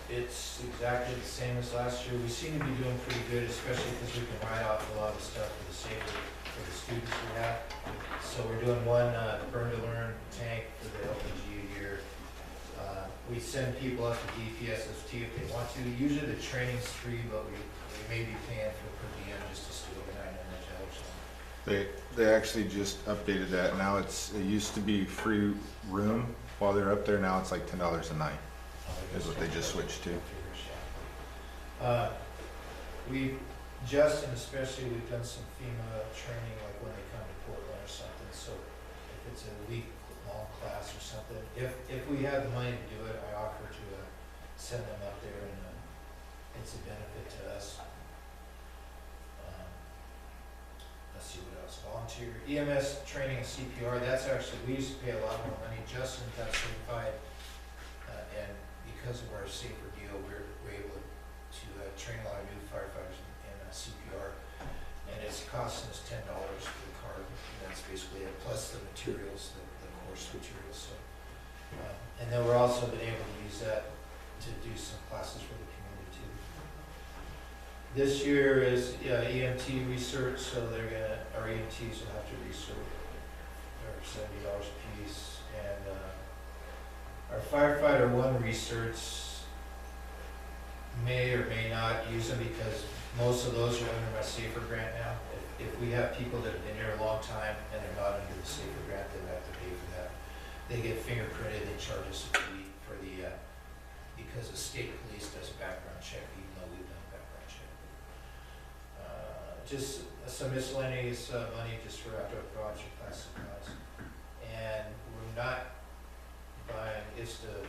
it's exactly the same as last year. We seem to be doing pretty good, especially because we can write off a lot of the stuff for the safety for the students we have. So we're doing one burn to learn tank for the LPG a year. We send people up to DPSST if they want to. Usually the training's free, but we may be paying for per diem just to stay overnight in the hotel or something. They actually just updated that. Now it used to be free room while they're up there. Now it's like $10 a night. Is what they just switched to. Justin especially, we've done some FEMA training, like when they come to Portland or something. So if it's a week-long class or something, if we have the money to do it, I offer to send them up there, and it's a benefit to us. Let's see what else. Volunteer EMS training and CPR. That's actually, we used to pay a lot more money. Justin got certified, and because of our safer deal, we're able to train a lot of new firefighters in CPR, and it's costing us $10 for the card. That's basically it, plus the materials, the course materials. So, and then we're also been able to use that to do some classes for the community too. This year is EMT research, so our EMTs will have to research. They're $70 a piece, and our firefighter one research may or may not use them because most of those are under my SAFER grant now. If we have people that have been here a long time and they're not under the SAFER grant, they have to pay for that. They get fingerprinted, they charge us a fee for the because the state police does a background check, even though we've done a background check. Just some miscellaneous money just for outdoor project class supplies. And we're not buying ISTA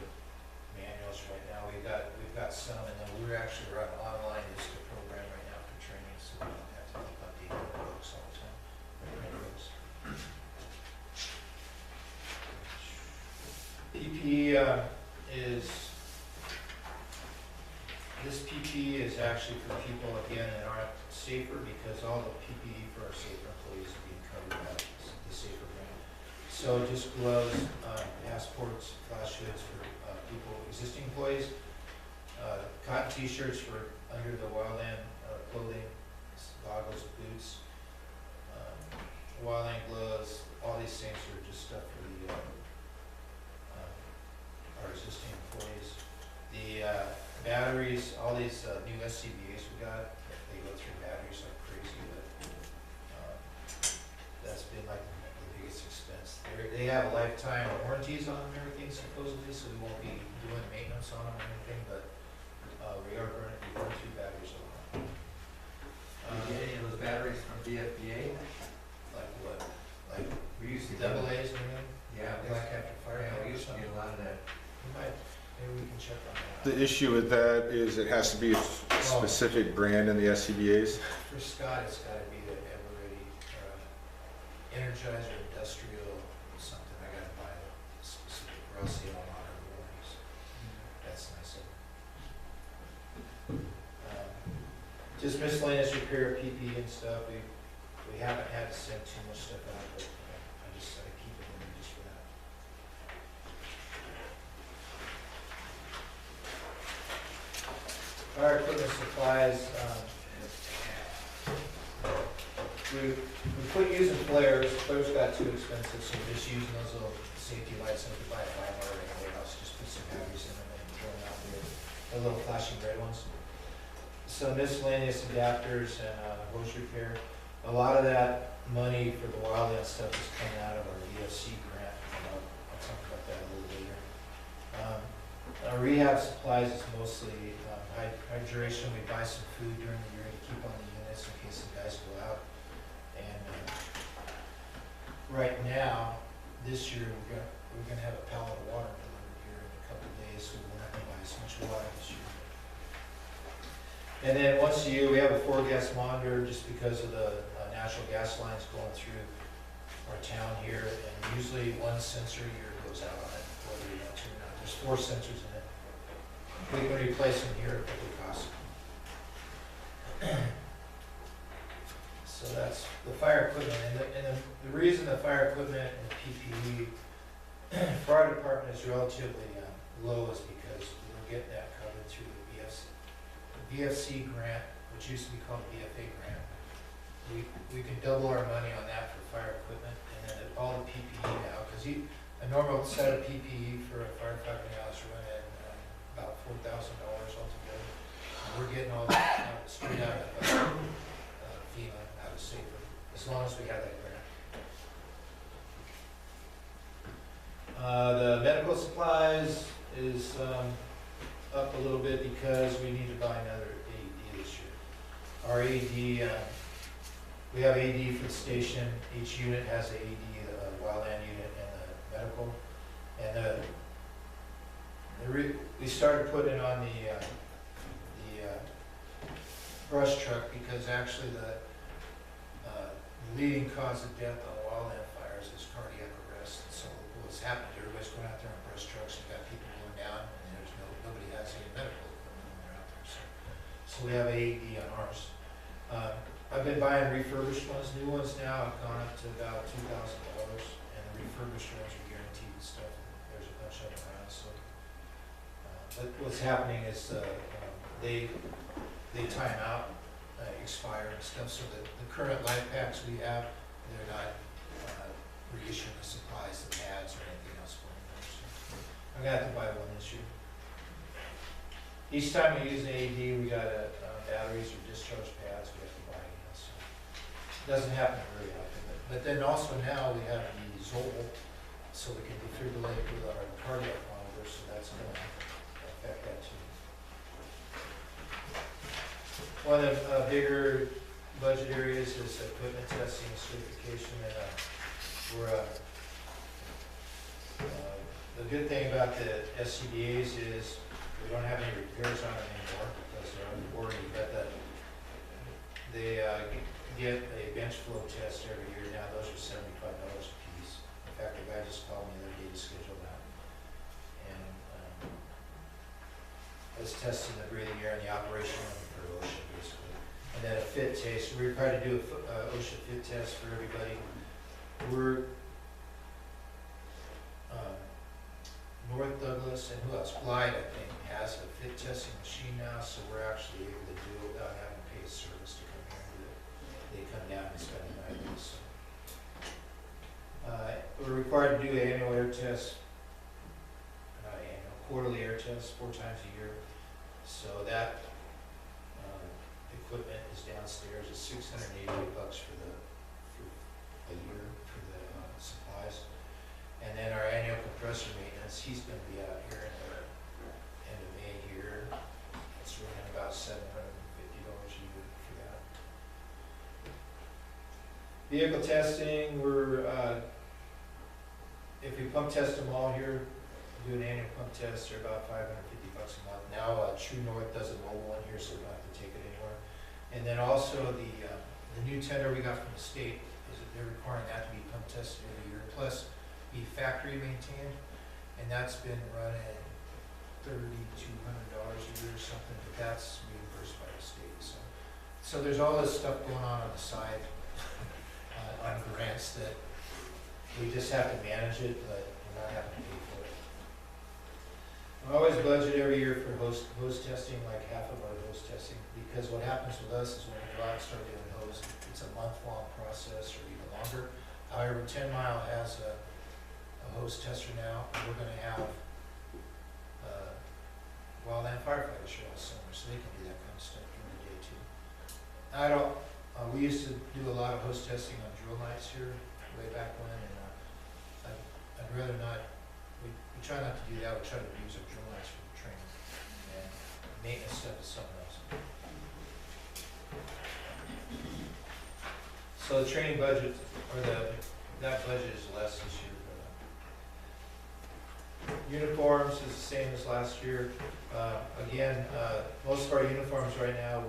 manuals right now. We've got some, and then we're actually running an online ISTA program right now for training, so we don't have to keep updating the books all the time. PPE this PPE is actually for people, again, that aren't safer, because all the PPE for our safer employees are being covered by the safer grant. So just gloves, passports, flash hoods for people, existing employees, cotton t-shirts for under the wildland clothing, goggles, boots, wildland gloves, all these things are just stuff for the our existing employees. The batteries, all these new SCBA's we got, they go through batteries like crazy, but that's been like the biggest expense. They have lifetime warranties on them and everything supposedly, so we won't be doing maintenance on them or anything, but we are going to be going through batteries a lot. Do you get any of those batteries from VFBA? Like what? Like We used to get, double A's or anything? yeah, Black after fire? yeah, we used to get a lot of that. We might, maybe we can check on that. The issue with that is it has to be a specific brand in the SCBA's. For Scott, it's gotta be the Eveready, Energizer Industrial, something, I gotta buy a specific, or else they don't honor the warranties. That's nice of them. Just miscellaneous repair, PPE and stuff, we haven't had to send too much stuff out, but I just gotta keep it in just for that. Fire equipment supplies, we quit using flares. Flares got too expensive, so we're just using those little safety lights that we buy at Walmart or anywhere else, just put some batteries in them and throw them out there, the little flashing red ones. Some miscellaneous adapters and hose repair. A lot of that money for the wildland stuff is coming out of our VFC grant. I'll talk about that a little later. Our rehab supplies is mostly hydration. We buy some food during the year to keep on the units in case the guys go out. And right now, this year, we're gonna have a pallet of water delivered here in a couple of days, so we're not gonna buy as much water this year. And then once a year, we have a 4-gas monitor just because of the natural gas lines going through our town here. And usually one sensor a year goes out on it, whether you want to or not. There's 4 sensors in it. We can replace them here at the cost. So that's the fire equipment. And the reason the fire equipment and the PPE for our department is relatively low is because we're getting that covered through the VFC grant, which used to be called the VFA grant. We can double our money on that for fire equipment, and then all the PPE now, because a normal set of PPE for a firefighter now is running about $4,000 altogether. And we're getting all that straight out of FEMA, out of SAFER, as long as we have that grant. The medical supplies is up a little bit because we need to buy another AED this year. Our AED, we have AED for the station. Each unit has an AED, the wildland unit and the medical. And we started putting it on the brush truck because actually the leading cause of death on wildland fires is cardiac arrest. So what's happened, everybody's going out there on brush trucks, you've got people going down, and there's nobody has any medical equipment when they're out there. So we have AED on ours. I've been buying refurbished ones. New ones now have gone up to about $2,000, and the refurbished ones are guaranteed and stuff. There's a bunch of them around. So, but what's happening is they time out, expire and stuff. So that the current life packs we have, they're not reissuing the supplies, the pads, or anything else for them. So I'm gonna have to buy one this year. Each time we use an AED, we got batteries or discharge pads we have to buy. So it doesn't happen very often. But then also now we have the Zoll, so we can defibrillate with our cardiac monitor. So that's going affect that too. One of the bigger budget areas is equipment testing and certification, and the good thing about the SCBA's is we don't have any repairs on it anymore because they're under warranty, but they get a bench flow test every year now. Those are $75 a piece. In fact, the guy just called me the other day to schedule that. And it's testing the breathing air and the operation for OSHA, basically. And then a fit test. We're trying to do a OSHA fit test for everybody. We're North Douglas and who else? Glide, I think, has a fit testing machine now, so we're actually able to do it without having to pay a service to come here and do it. They come down and spend the night with us. We're required to do an annual air test, not annual, quarterly air test 4 times a year. So that equipment is downstairs. It's $688 for a year for the supplies. And then our annual compressor maintenance, he's going to be out here in the end of May here. It's running about $750 a year for that. Vehicle testing, if we pump test them all here, do an annual pump test, they're about $550 a month. Now True North does a mobile one here, so we don't have to take it anywhere. And then also the new tender we got from the state is that they're requiring that to be pump tested every year, plus be factory maintained, and that's been running $3,200 a year or something, but that's reimbursed by the state. So there's all this stuff going on the side on grants that we just have to manage it, but we're not having to pay for it. I always budget every year for hose testing, like half of our hose testing, because what happens with us is when we go out and start doing hose, it's a month-long process or even longer. However, 10 Mile has a hose tester now, and we're going to have wildland firefighters show us somewhere, so they can do that kind of stuff during the day too. We used to do a lot of hose testing on drill nights here way back when, and I'd rather not. We try not to do that. We try to use our drill nights for the training, and maintenance stuff is something else. So the training budget, or that budget is less this year. Uniforms is the same as last year. Again, most of our uniforms right now,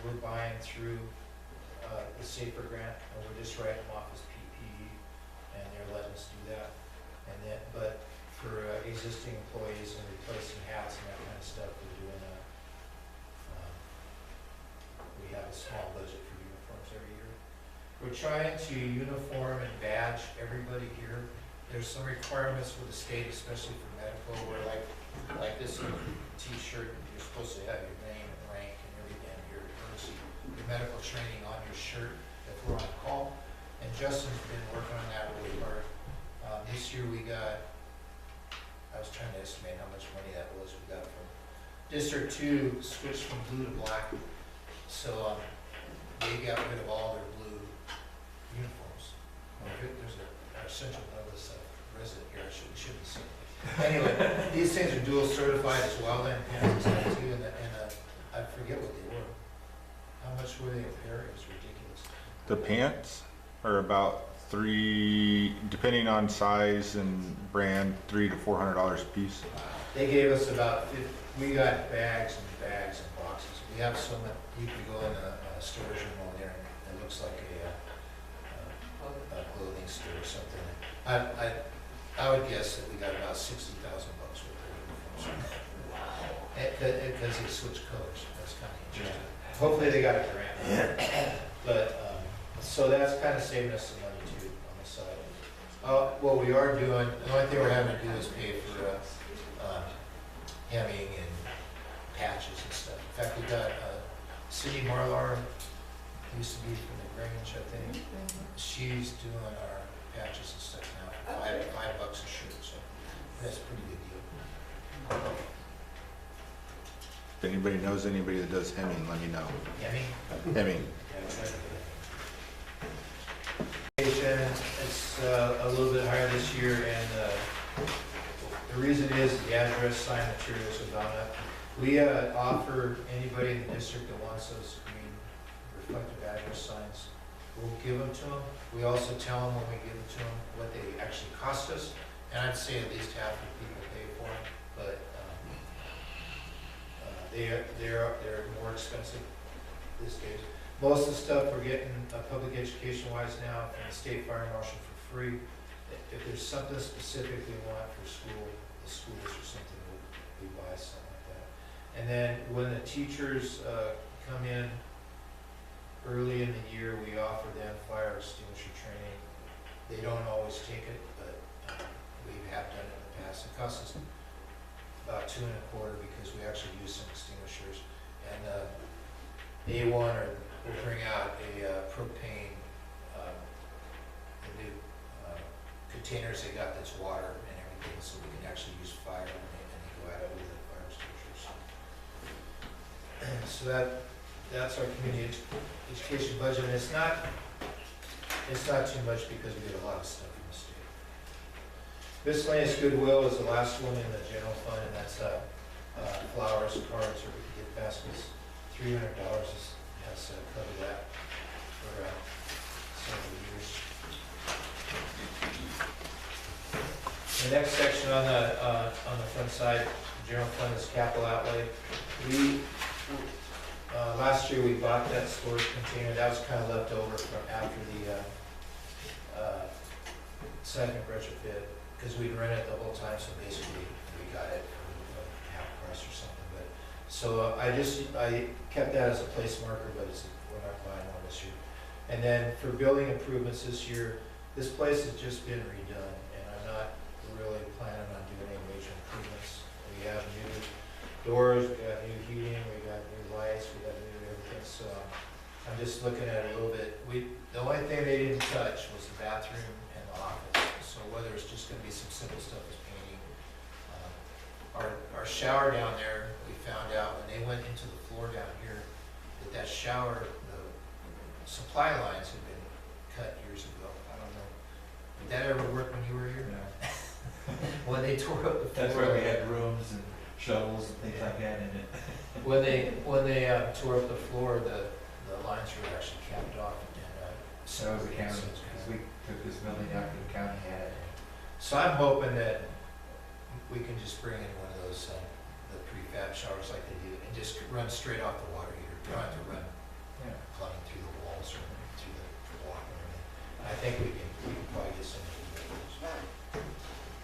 we're buying through the SAFER grant, and we're just writing them off as PPE, and they're letting us do that. And then, but for existing employees and replacing hats and that kind of stuff, we're doing we have a small budget for uniforms every year. We're trying to uniform and badge everybody here. There's some requirements for the state, especially for medical, where like this T-shirt, you're supposed to have your name and rank and everything, your medical training on your shirt if we're on call. And Justin's been working on that really hard. This year I was trying to estimate how much money that was. We got from District 2 switched from blue to black. So they got rid of all their blue uniforms. There's our Central Douglas resident here, I shouldn't say. Anyway, these things are dual certified as well, and stuff too, and I forget what they were. How much were they a pair? It was ridiculous. The pants are about depending on size and brand, $300 to $400 a piece. They gave us about we got bags and bags and boxes. We have so much. You could go in a storage room over there, and it looks like a clothing store or something. I would guess that we got about $60,000 worth of uniforms. Wow. Because they switched colors. That's kind of interesting. Hopefully they got a grant. But so that's kind of saving us some money too on the side. What we are doing, the only thing we're having to do is pay for hemming and patches and stuff. In fact, we got Cindy Marlar, used to be from the Grange, I think. She's doing our patches and stuff now for $5 a shirt, so that's a pretty good deal. If anybody knows anybody that does hemming, let me know. Hemming? Hemming. It's a little bit higher this year, and the reason is the address sign materials have gone up. We offer anybody in the district that wants those green reflective address signs, we'll give them to them. We also tell them when we give them to them what they actually cost us, and I'd say at least half the people pay for them, but they're more expensive these days. Most of the stuff we're getting public education wise now from the state fire marshal for free. If there's something specific we want for school, the schools or something, we buy something like that. And then when the teachers come in early in the year, we offer them fire extinguisher training. They don't always take it, but we have done it in the past. It costs us about $2.25 because we actually use some extinguishers. And A1 will bring out a propane, the new containers they got that's water and everything, so we can actually use fire and they go at it with the fire extinguishers. So that's our community education budget, and it's not too much because we get a lot of stuff from the state. Miscellaneous goodwill is the last one in the general fund, and that's flowers, cards, or we can get baskets. $300 has covered that for several years. The next section on the front side, general fund, is capital outlay. We last year we bought that storage container. That was kind of left over from after the seismic retrofit, because we'd rent it the whole time. So basically, we got it for half price or something. But so I kept that as a place marker, but we're not buying one this year. And then for building improvements this year, this place has just been redone, and I'm not really planning on doing any major improvements. We have new doors, we got new heating, we got new lights, we got new everything. So I'm just looking at it a little bit. The only thing they didn't touch was the bathroom and the office. So whether it's just going to be some simple stuff as painting. Our shower down there, we found out when they went into the floor down here that shower, the supply lines had been cut years ago. I don't know. Did that ever work when you were here? No. When they tore up the floor. That's where we had rooms and shovels and things like that in it. When they tore up the floor, the lines were actually capped off. And So was the county, because we took this building out to the county had it. So I'm hoping that we can just bring in one of those the prefab showers like they do, and just run straight off the water heater. You don't have to run plumbing through the walls or through the block or anything. I think we can probably get some of those.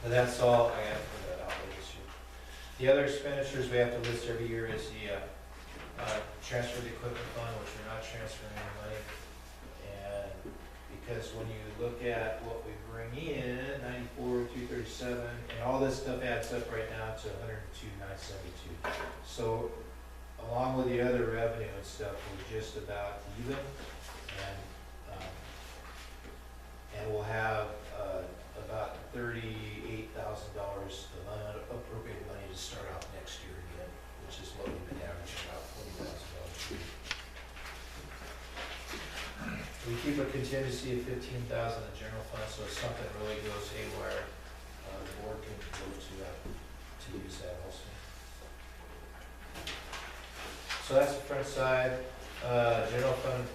But that's all I have for the outlay this year. The other expenditures we have to list every year is the transfer of the equipment fund, which we're not transferring any money. And because when you look at what we bring in, 94,237, and all this stuff adds up right now to 102,972. So along with the other revenue and stuff, we're just about even, and we'll have about $38,000 of unappropriated money to start off next year again, which is what we've been averaging, about $40,000 a year. We keep a contingency of $15,000 in the general fund, so if something really goes haywire, the board can go to use that also. So that's the front side. General fund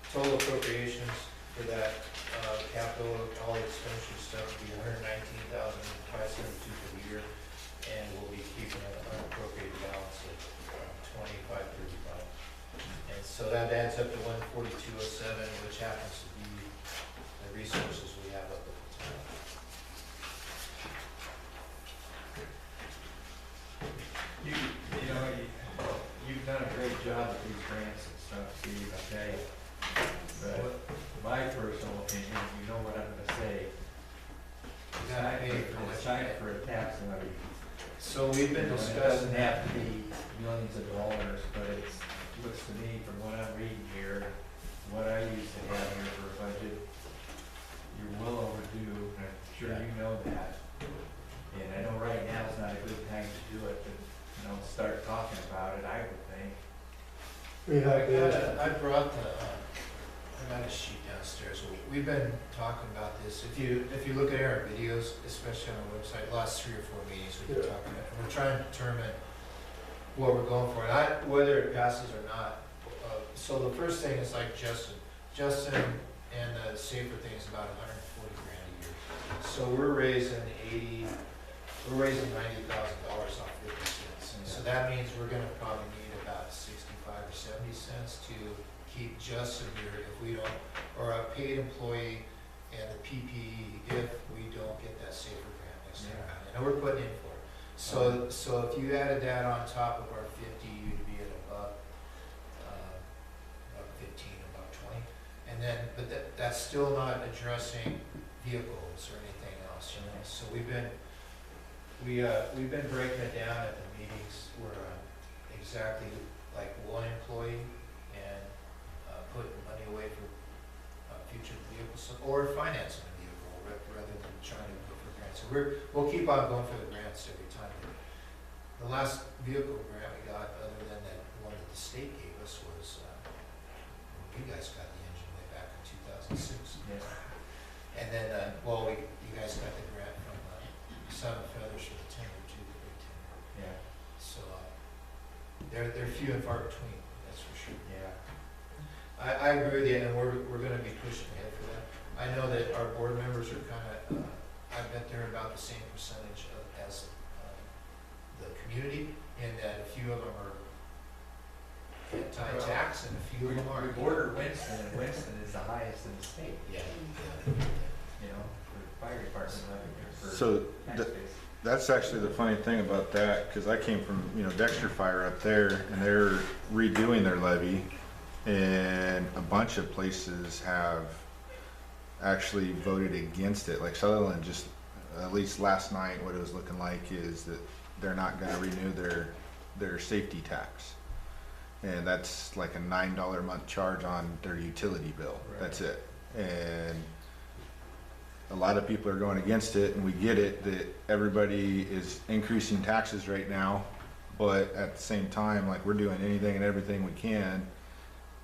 total appropriations for that capital, all the expenditure stuff will be $119,572 for the year, and we'll be keeping an unappropriated balance of $2535. And so that adds up to 14207, which happens to be the resources we have up at the time. You've done a great job with these grants and stuff, Steve, I tell you. But my personal opinion, you know what I'm gonna say. It's time for a tax levy. So we've been It discussing doesn't have to be millions of dollars, but it looks to me, from what I'm reading here, what I used to have here for a budget, you're well overdue, and I'm sure you know that. And I know right now is not a good time to do it, but, start talking about it, I would think. We have been, I brought the, I got a sheet downstairs. We've been talking about this. If you look at our videos, especially on our website, the last 3 or 4 meetings we've been talking about, and we're trying to determine what we're going for, and whether it passes or not. So the first thing is like Justin and the safer thing is about 140 grand a year. So we're raising $90,000 off 50 cents. And so that means we're gonna probably need about 65 or 70 cents to keep Justin here if we don't, or a paid employee and the PPE if we don't get that safer grant next time. I know we're putting in for it. So if you added that on top of our 50, you'd be at about 15, about 20. And then, but that's still not addressing vehicles or anything else, you know? So we've been breaking it down at the meetings where exactly like one employee and putting money away for future vehicles or financing a vehicle rather than trying to go for grants. So we'll keep on going for the grants every time. The last vehicle grant we got, other than that one that the state gave us, was you guys got the engine way back in 2006. Yeah. And then, you guys got the grant from Sun Feathers for the timber too, the big timber. Yeah. So they're few and far between, that's for sure. Yeah. I agree with you, and we're gonna be pushing ahead for that. I know that our board members are kinda, I bet they're about the same percentage as the community, in that a few of them are anti-tax and a few of them We aren't. border Winston, and Winston is the highest in the state, Yeah. you know, for fire department levy, for So tax th- base. that's actually the funny thing about that, because I came from, Dexter Fire up there, and they're redoing their levy, and a bunch of places have actually voted against it. Like Sutherland just, at least last night, what it was looking like is that they're not gonna renew their safety tax. And that's like a $9 a month charge on their utility bill. Right. That's it. And a lot of people are going against it, and we get it that everybody is increasing taxes right now, but at the same time, like, we're doing anything and everything we can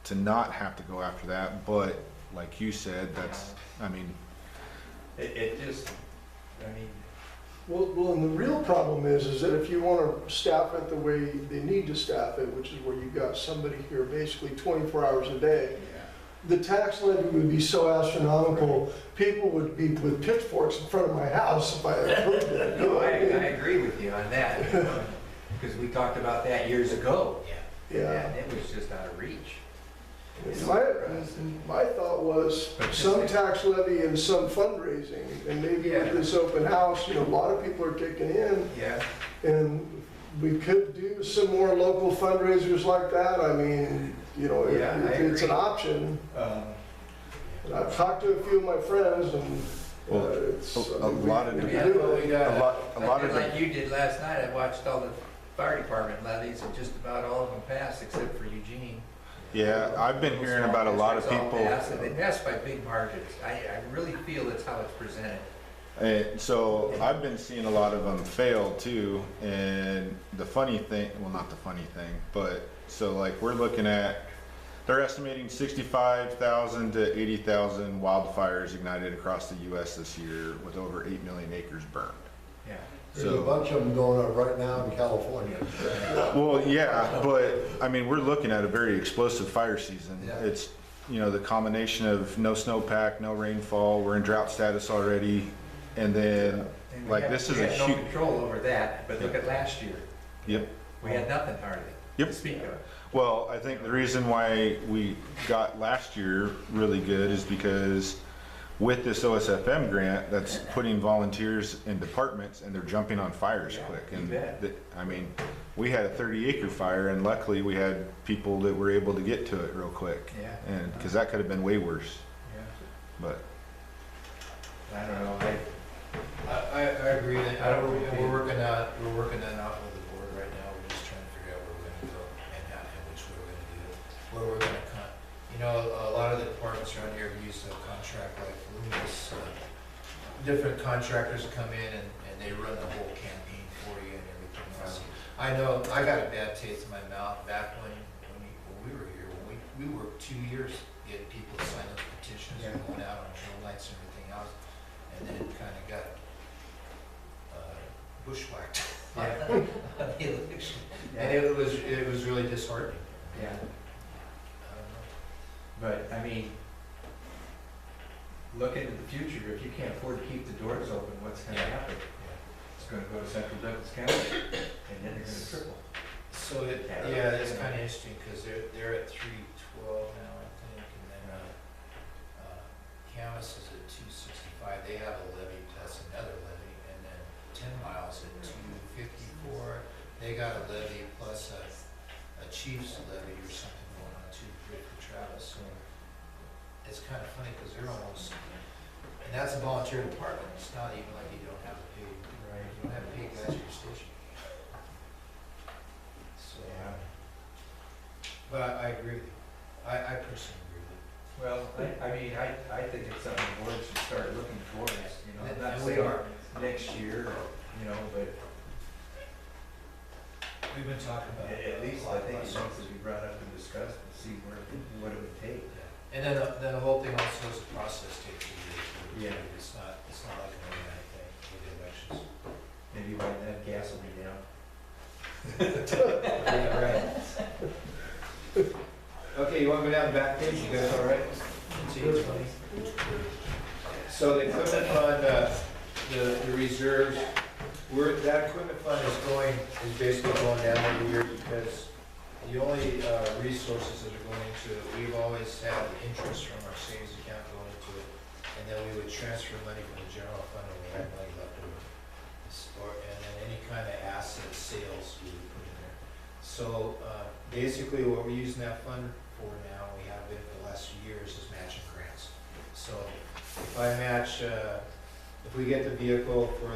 to not have to go after that. But like you said, that's, I mean, It just, I mean, Well, and the real problem is that if you want to staff it the way they need to staff it, which is where you've got somebody here basically 24 hours a day, the tax levy would be so astronomical, people would be with pitchforks in front of my house if I approved it. no, I agree with you on that, because we talked about that years ago. Yeah. And it was just out of reach. And my thought was some tax levy and some fundraising, and maybe with this open house, a lot of people are kicking in, Yeah. and we could do some more local fundraisers like that. I mean, Yeah, I if it's an agree. option. And I've talked to a few of my friends, and Well, it's. a lot of we the- can do it. a lot of Like the, you did last night, I watched all the fire department levies, and just about all of them passed, except for Eugene. yeah, I've been hearing about a lot of Districts all people. passed, and they passed by big margins. I really feel that's how it's presented. So I've been seeing a lot of them fail too, and the funny thing, well, not the funny thing, but so like we're looking at, they're estimating 65,000 to 80,000 wildfires ignited across the U.S. this year, with over 8 million acres burned. Yeah. There's a bunch of them going on right now in California. Well, yeah, but I mean, we're looking at a very explosive fire season. Yeah. It's, the combination of no snowpack, no rainfall, we're in drought status already, and then, And we like, had- this is we a had no huge, control over that, but look at last year. yep. We had nothing hardly Yep. to speak of. Well, I think the reason why we got last year really good is because with this OSFM grant, that's putting volunteers in departments, and they're jumping on fires Yeah, quick. you And bet. I mean, we had a 30-acre fire, and luckily we had people that were able to get to it real quick. Yeah. And, because that could have been way worse, Yeah. but. I don't know, I agree that, we're working that out with the board right now, we're just trying to figure out where we're gonna go and which way we're gonna do it, where we're gonna cut. A lot of the departments around here use a contract like Lookingglass, different contractors come in and they run the whole campaign for you and everything else. I know, I got a bad taste in my mouth back when we were here, when we worked 2 years getting people to sign up for grants and everything else, and then kind of got bushwhacked on the election. And it was really disheartening. Yeah, I don't know. but I mean, look into the future, if you can't afford to keep the doors open, what's gonna happen? It's gonna go to Central Douglas County, and then you're gonna triple. So yeah, it's kind of interesting, because they're at 312 now, I think, and then Camas is at 265. They have a levy plus another levy, and then 10 Miles at 254. They got a levy plus a chief's levy or something going on too, for Travis. So it's kind of funny, because they're almost, and that's a volunteer department. It's not even like you don't have to pay. Right. You don't have to pay guys at your station. So, Yeah. but I agree with you. I personally agree with you. Well, I mean, I think it's something the board should start looking towards, you know, And not we saying are. next year, you know, but We've been talking about it. at least I think it needs to be brought up and discussed and see what it would take. And then the whole thing also is a process takes a year. Yeah. It's not like an overnight thing with the elections. Maybe by then gas will be down. Yeah, right. Okay, you want to go down the back page? You guys all right? See, it's funny. So the equipment fund, the reserves, that equipment fund is basically going down every year, because the only resources that are going into it, we've always had the interest from our savings account going into it, and then we would transfer money from the general fund when we had money left over. And then any kind of asset sales we would put in there. So basically what we're using that fund for now, we have been for the last few years, is matching grants. So if I match, if we get the vehicle for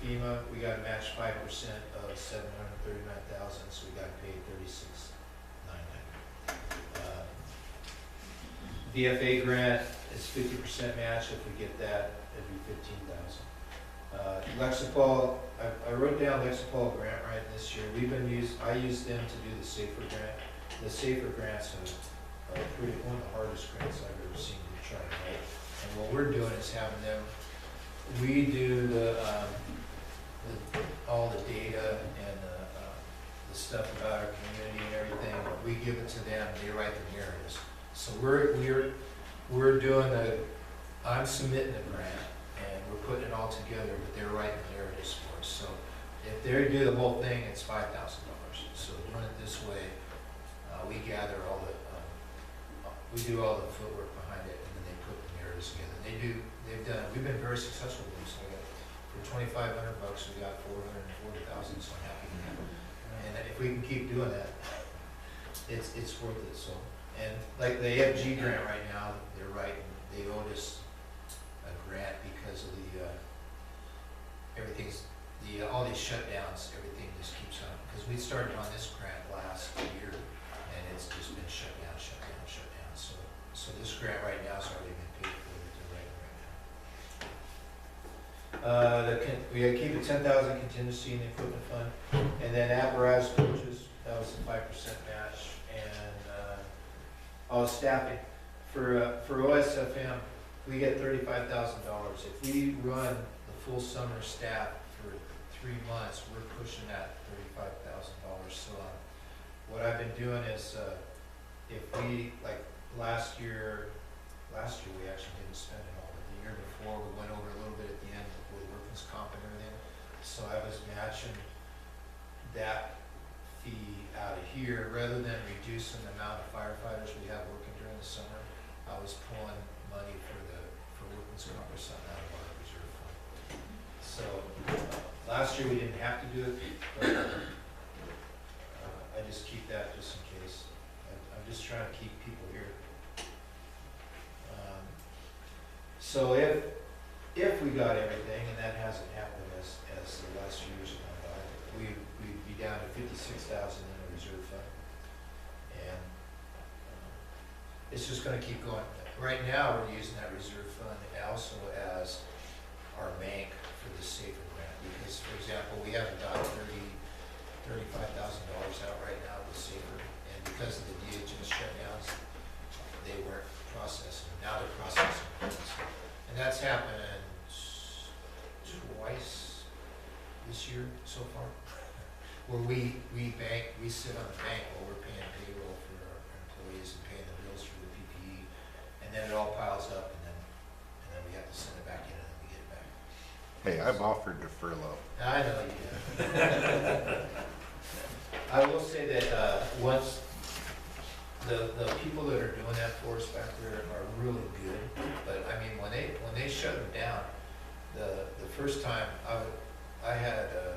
FEMA, we gotta match 5% of 739,000, so we gotta pay 36,990. VFA grant is 50% match. If we get that, it'd be 15,000. Lexipol, I wrote down Lexipol grant right this year. I used them to do the SAFER grant. The SAFER grants are one of the hardest grants I've ever seen to try to make. And what we're doing is having them, we do all the data and the stuff about our community and everything. We give it to them, they write the narratives. So we're doing I'm submitting the grant, and we're putting it all together, but they're writing the narratives for us. So if they do the whole thing, it's $5,000. So run it this way, we gather we do all the footwork behind it, and then they put the narratives together. We've been very successful with this. For $2,500, we got 440,000, so I'm happy with that. And if we can keep doing that, it's worth it. So, and like the AFG grant right now, they're writing, they owed us a grant because of all these shutdowns, everything just keeps on, because we started on this grant last year, and it's just been shut down. So this grant right now has already been paid for, they're writing right now. We gotta keep the 10,000 contingency in the equipment fund, and then apparatus purchase, that was the 5% match, and staffing. For OSFM, we get $35,000. If we run the full summer staff for 3 months, we're pushing that $35,000. So what I've been doing is, if we, like last year we actually didn't spend it all, but the year before we went over a little bit at the end with workers' comp and everything. So I was matching that fee out of here, rather than reducing the amount of firefighters we have working during the summer. I was pulling money for workers' comp or something out of our reserve fund. So last year we didn't have to do it, but I just keep that just in case. I'm just trying to keep people here. So if we got everything, and that hasn't happened as the last few years have gone by, we'd be down to 56,000 in the reserve fund, and it's just going to keep going. Right now, we're using that reserve fund also as our bank for the SAFER grant, because, for example, we have about $35,000 out right now with SAFER, and because of the DHS shutdowns, they weren't processing. Now they're processing. where we sit on the bank while we're paying payroll for our employees and paying the bills for the PPE, and then it all piles up, and then we have to send it back in, and then we get it back. Hey, I've offered to furlough. I know you have. I will say that, once, the people that are doing that for us back there are really good, but I mean, when they shut them down, the first time, I had her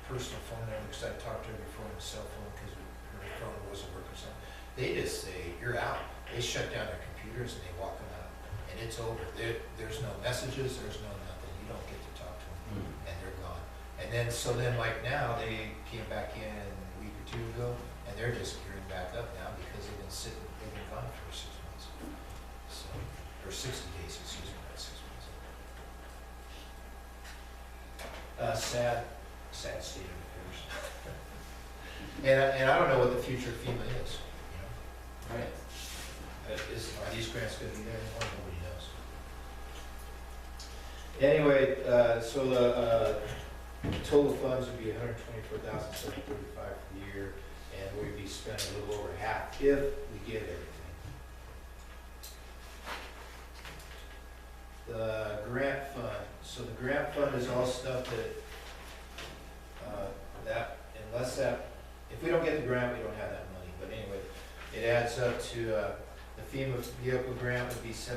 personal phone number, because I talked to her before on the cell phone, because her phone wasn't working or something. They just say, you're out. They shut down their computers and they walk them out, and it's over. There's no messages, there's no nothing. You don't get to talk to them, and they're gone. And then, so then like now, they came back in a week or two ago, and they're just gearing back up now because they've been gone for 6 months. So, or 60 days, excuse me, not 6 months. Sad state of affairs. And I don't know what the future of FEMA is, you know? Right. Are these grants gonna be there anymore? Nobody knows. Anyway, so the total funds would be $124,735 for the year, and we'd be spending a little over half if we get everything. The grant fund, so the grant fund is all stuff if we don't get the grant, we don't have that money, but anyway, it adds up to, the FEMA vehicle grant would be $702,000.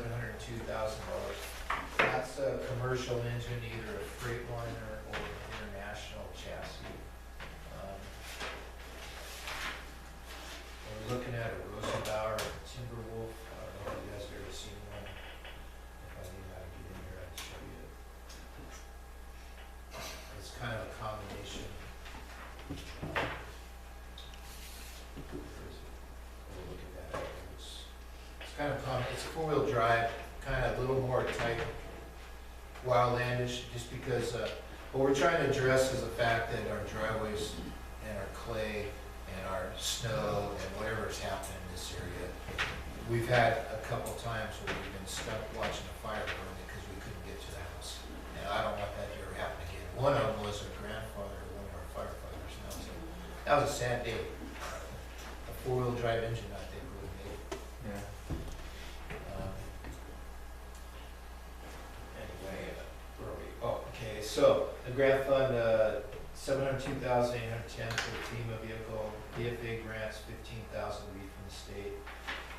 That's a commercial engine, either a Freightliner or an international chassis. We're looking at a Rosenbauer Timberwolf. I don't know if you guys have ever seen one. If I knew how to get in here, I'd show you. It's kind of a combination. Look at that. It's kind of common. It's a four-wheel drive, kind of a little more type wildlandish, just because what we're trying to address is the fact that our driveways and our clay and our snow and whatever has happened in this area, we've had a couple times where we've been stuck watching a fire burn because we couldn't get to the house. And I don't want that to ever happen again. One of them was a grandfather of one of our firefighters, and that was a sad day. A four-wheel drive engine, I think, would have made it. Yeah. Anyway, where are we? Oh, okay, so the grant fund, $702,810 for the FEMA vehicle. DFA grants $15,000 to be from the state.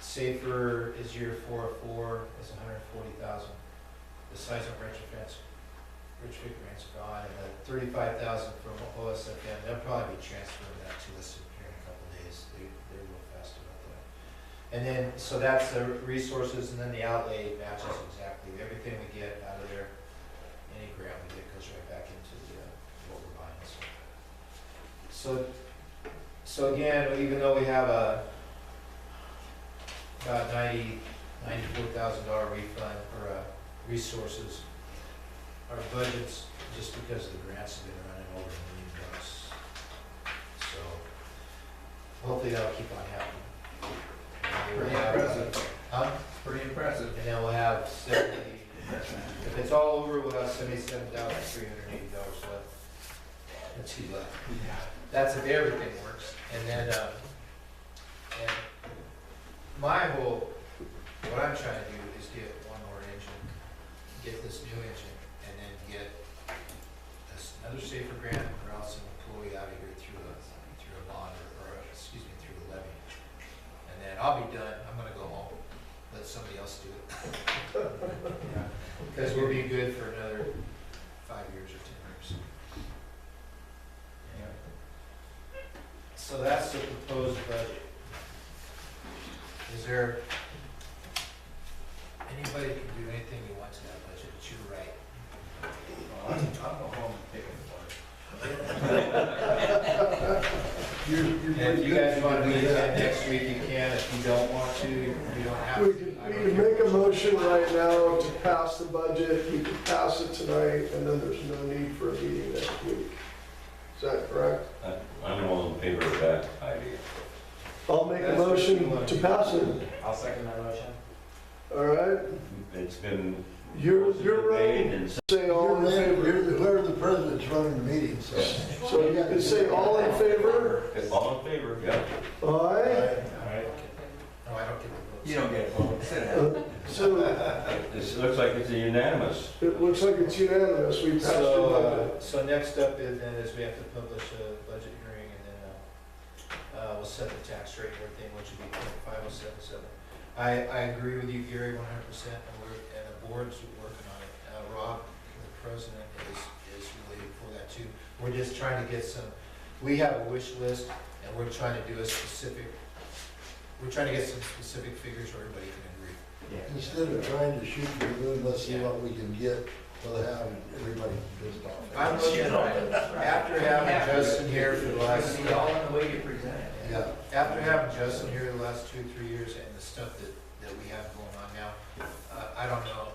Safer is year 404, is $140,000. The size of retrofit grants are gone, and the $35,000 from OSFM, they'll probably be transferring that to us here in a couple of days. They're real fast about that. And then, so that's the resources, and then the outlay matches exactly. Everything we get out of there, any grant we get goes right back into the, what we're buying. So again, even though we have about $94,000 refund for resources, our budgets, just because of the grants, have been running over $1 million. So hopefully that'll keep on happening. Pretty impressive. Huh? Pretty impressive. And then we'll have 70, if it's all over, we'll have $77,380 left. Let's see left. Yeah. That's if everything works. And then, and my whole, what I'm trying to do is get one more engine, get this new engine, and then get another safer grant, or else an employee out of here through a bond, excuse me, through a levy. And then I'll be done. I'm gonna go home, let somebody else do it. Because we'll be good for another 5 years or 10 years. Yeah. So that's the proposed budget. Is there, anybody can do anything you want to that budget, but you're right. Well, I'll go home and pick it apart. And if you guys want to meet again next week, you can. If you don't want to, you don't have We to. can make a motion right now to pass the budget, we can pass it tonight, and then there's no need for a meeting next week. Is that correct? I'm all in favor of that idea. I'll make a That's what you motion want to to pass it, I'll second that motion. all right? It's been. You're made right, and say all in favor. Whoever the president president's running the meeting, so. So you can say all in favor? All in favor, yeah. Aye. All right. No, I don't get the votes. You don't get a vote, sit down. So This looks like it's a unanimous. it looks like it's unanimous. We passed your budget. So next up is we have to publish a budget hearing, and then we'll set the tax rate and everything, which will be 0.5077. I agree with you, Gary, 100%, and the board's working on it. Rob, the president, is really for that too. We're just trying to get we have a wish list, and we're trying to do we're trying to get some specific figures where everybody can agree. Instead of trying to shoot for the moon, let's see what we can get without having everybody pissed off. I'm looking after having Justin here for the last, See all in the way you present it. Yeah. after having Justin here the last 2 or 3 years, and the stuff that we have going on now, I don't know.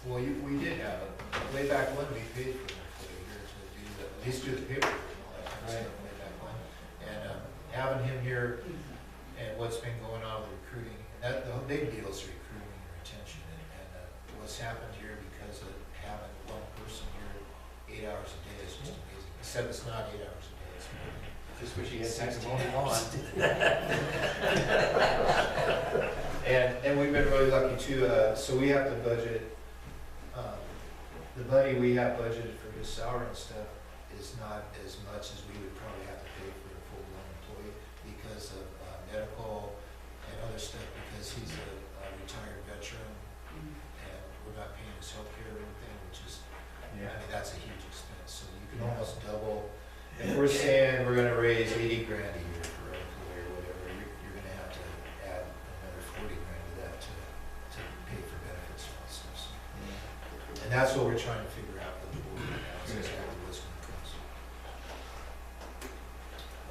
Well, we did have it way back when. We paid for the year to do at least do the paper and all that kind of stuff way back when. And having him here and what's been going on with recruiting, and the big deal is recruiting and retention, and what's happened here because of having one person here 8 hours a day is just amazing. Except it's not 8 hours a day. It's Just wish you had 16 taken hours. on. And we've been really lucky too, so we have to budget, the money we have budgeted for his salary and stuff is not as much as we would probably have to pay for a full-blown employee because of medical and other stuff, because he's a retired veteran, and we're not paying his health care or anything, which is, I mean, that's a huge expense, so you can almost double. If we're saying we're gonna raise 80 grand a year for an employee or whatever, you're gonna have to add another 40 grand to that to pay for benefits and all that stuff. So, and that's what we're trying to figure out with the board right now, is exactly what's gonna cost.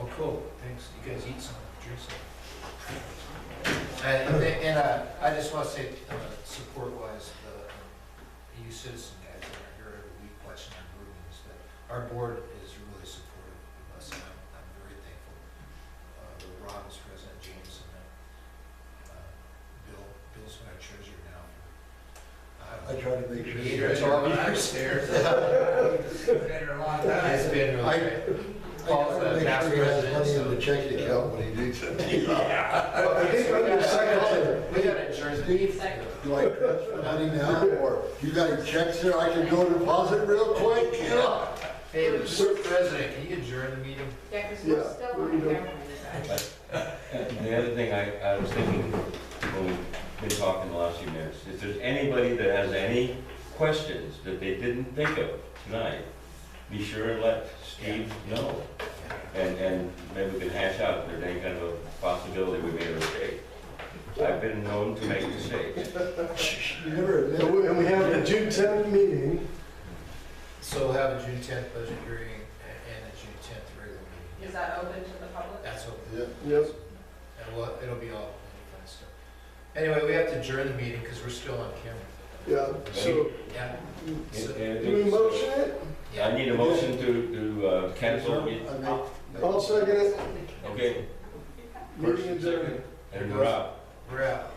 Oh, cool, thanks. You guys eat some, drink some. And I just wanna say, support-wise, the you citizen guys that are here every week watching our board meetings, but our board is really supportive of us, and I'm very thankful. Rob is president, James, and Bill's our treasurer now. I try to make sure. 8 or 12 years. It's been there a long time. It's been really great. Paul's the past Make sure he has president, money in so. the checking account when he needs it. I think under secretary. We got insurance. Do I transfer money now, or you got your checks there, I can go deposit real quick, you know? Hey, Mr. President, can you adjourn the meeting? Yeah, because Yeah, we're still what are on you doing? camera. The other thing I was thinking when we've been talking the last few minutes, if there's anybody that has any questions that they didn't think of tonight, be sure and let Steve know. And maybe we can hash out if there's any kind of a possibility we made a mistake. I've been known to make mistakes. You never admit it. And we have the June 10th meeting. So we'll have a June 10th budget hearing and a June 10th regular meeting. Is that open to the public? That's open. Yeah. Yes. And it'll be all fun stuff. Anyway, we have to adjourn the meeting because we're still on camera. Yeah, so, Yeah. do we motion it? I need a motion to cancel. I make- I'll second it. Okay. Meeting adjourned. And we're out. We're out.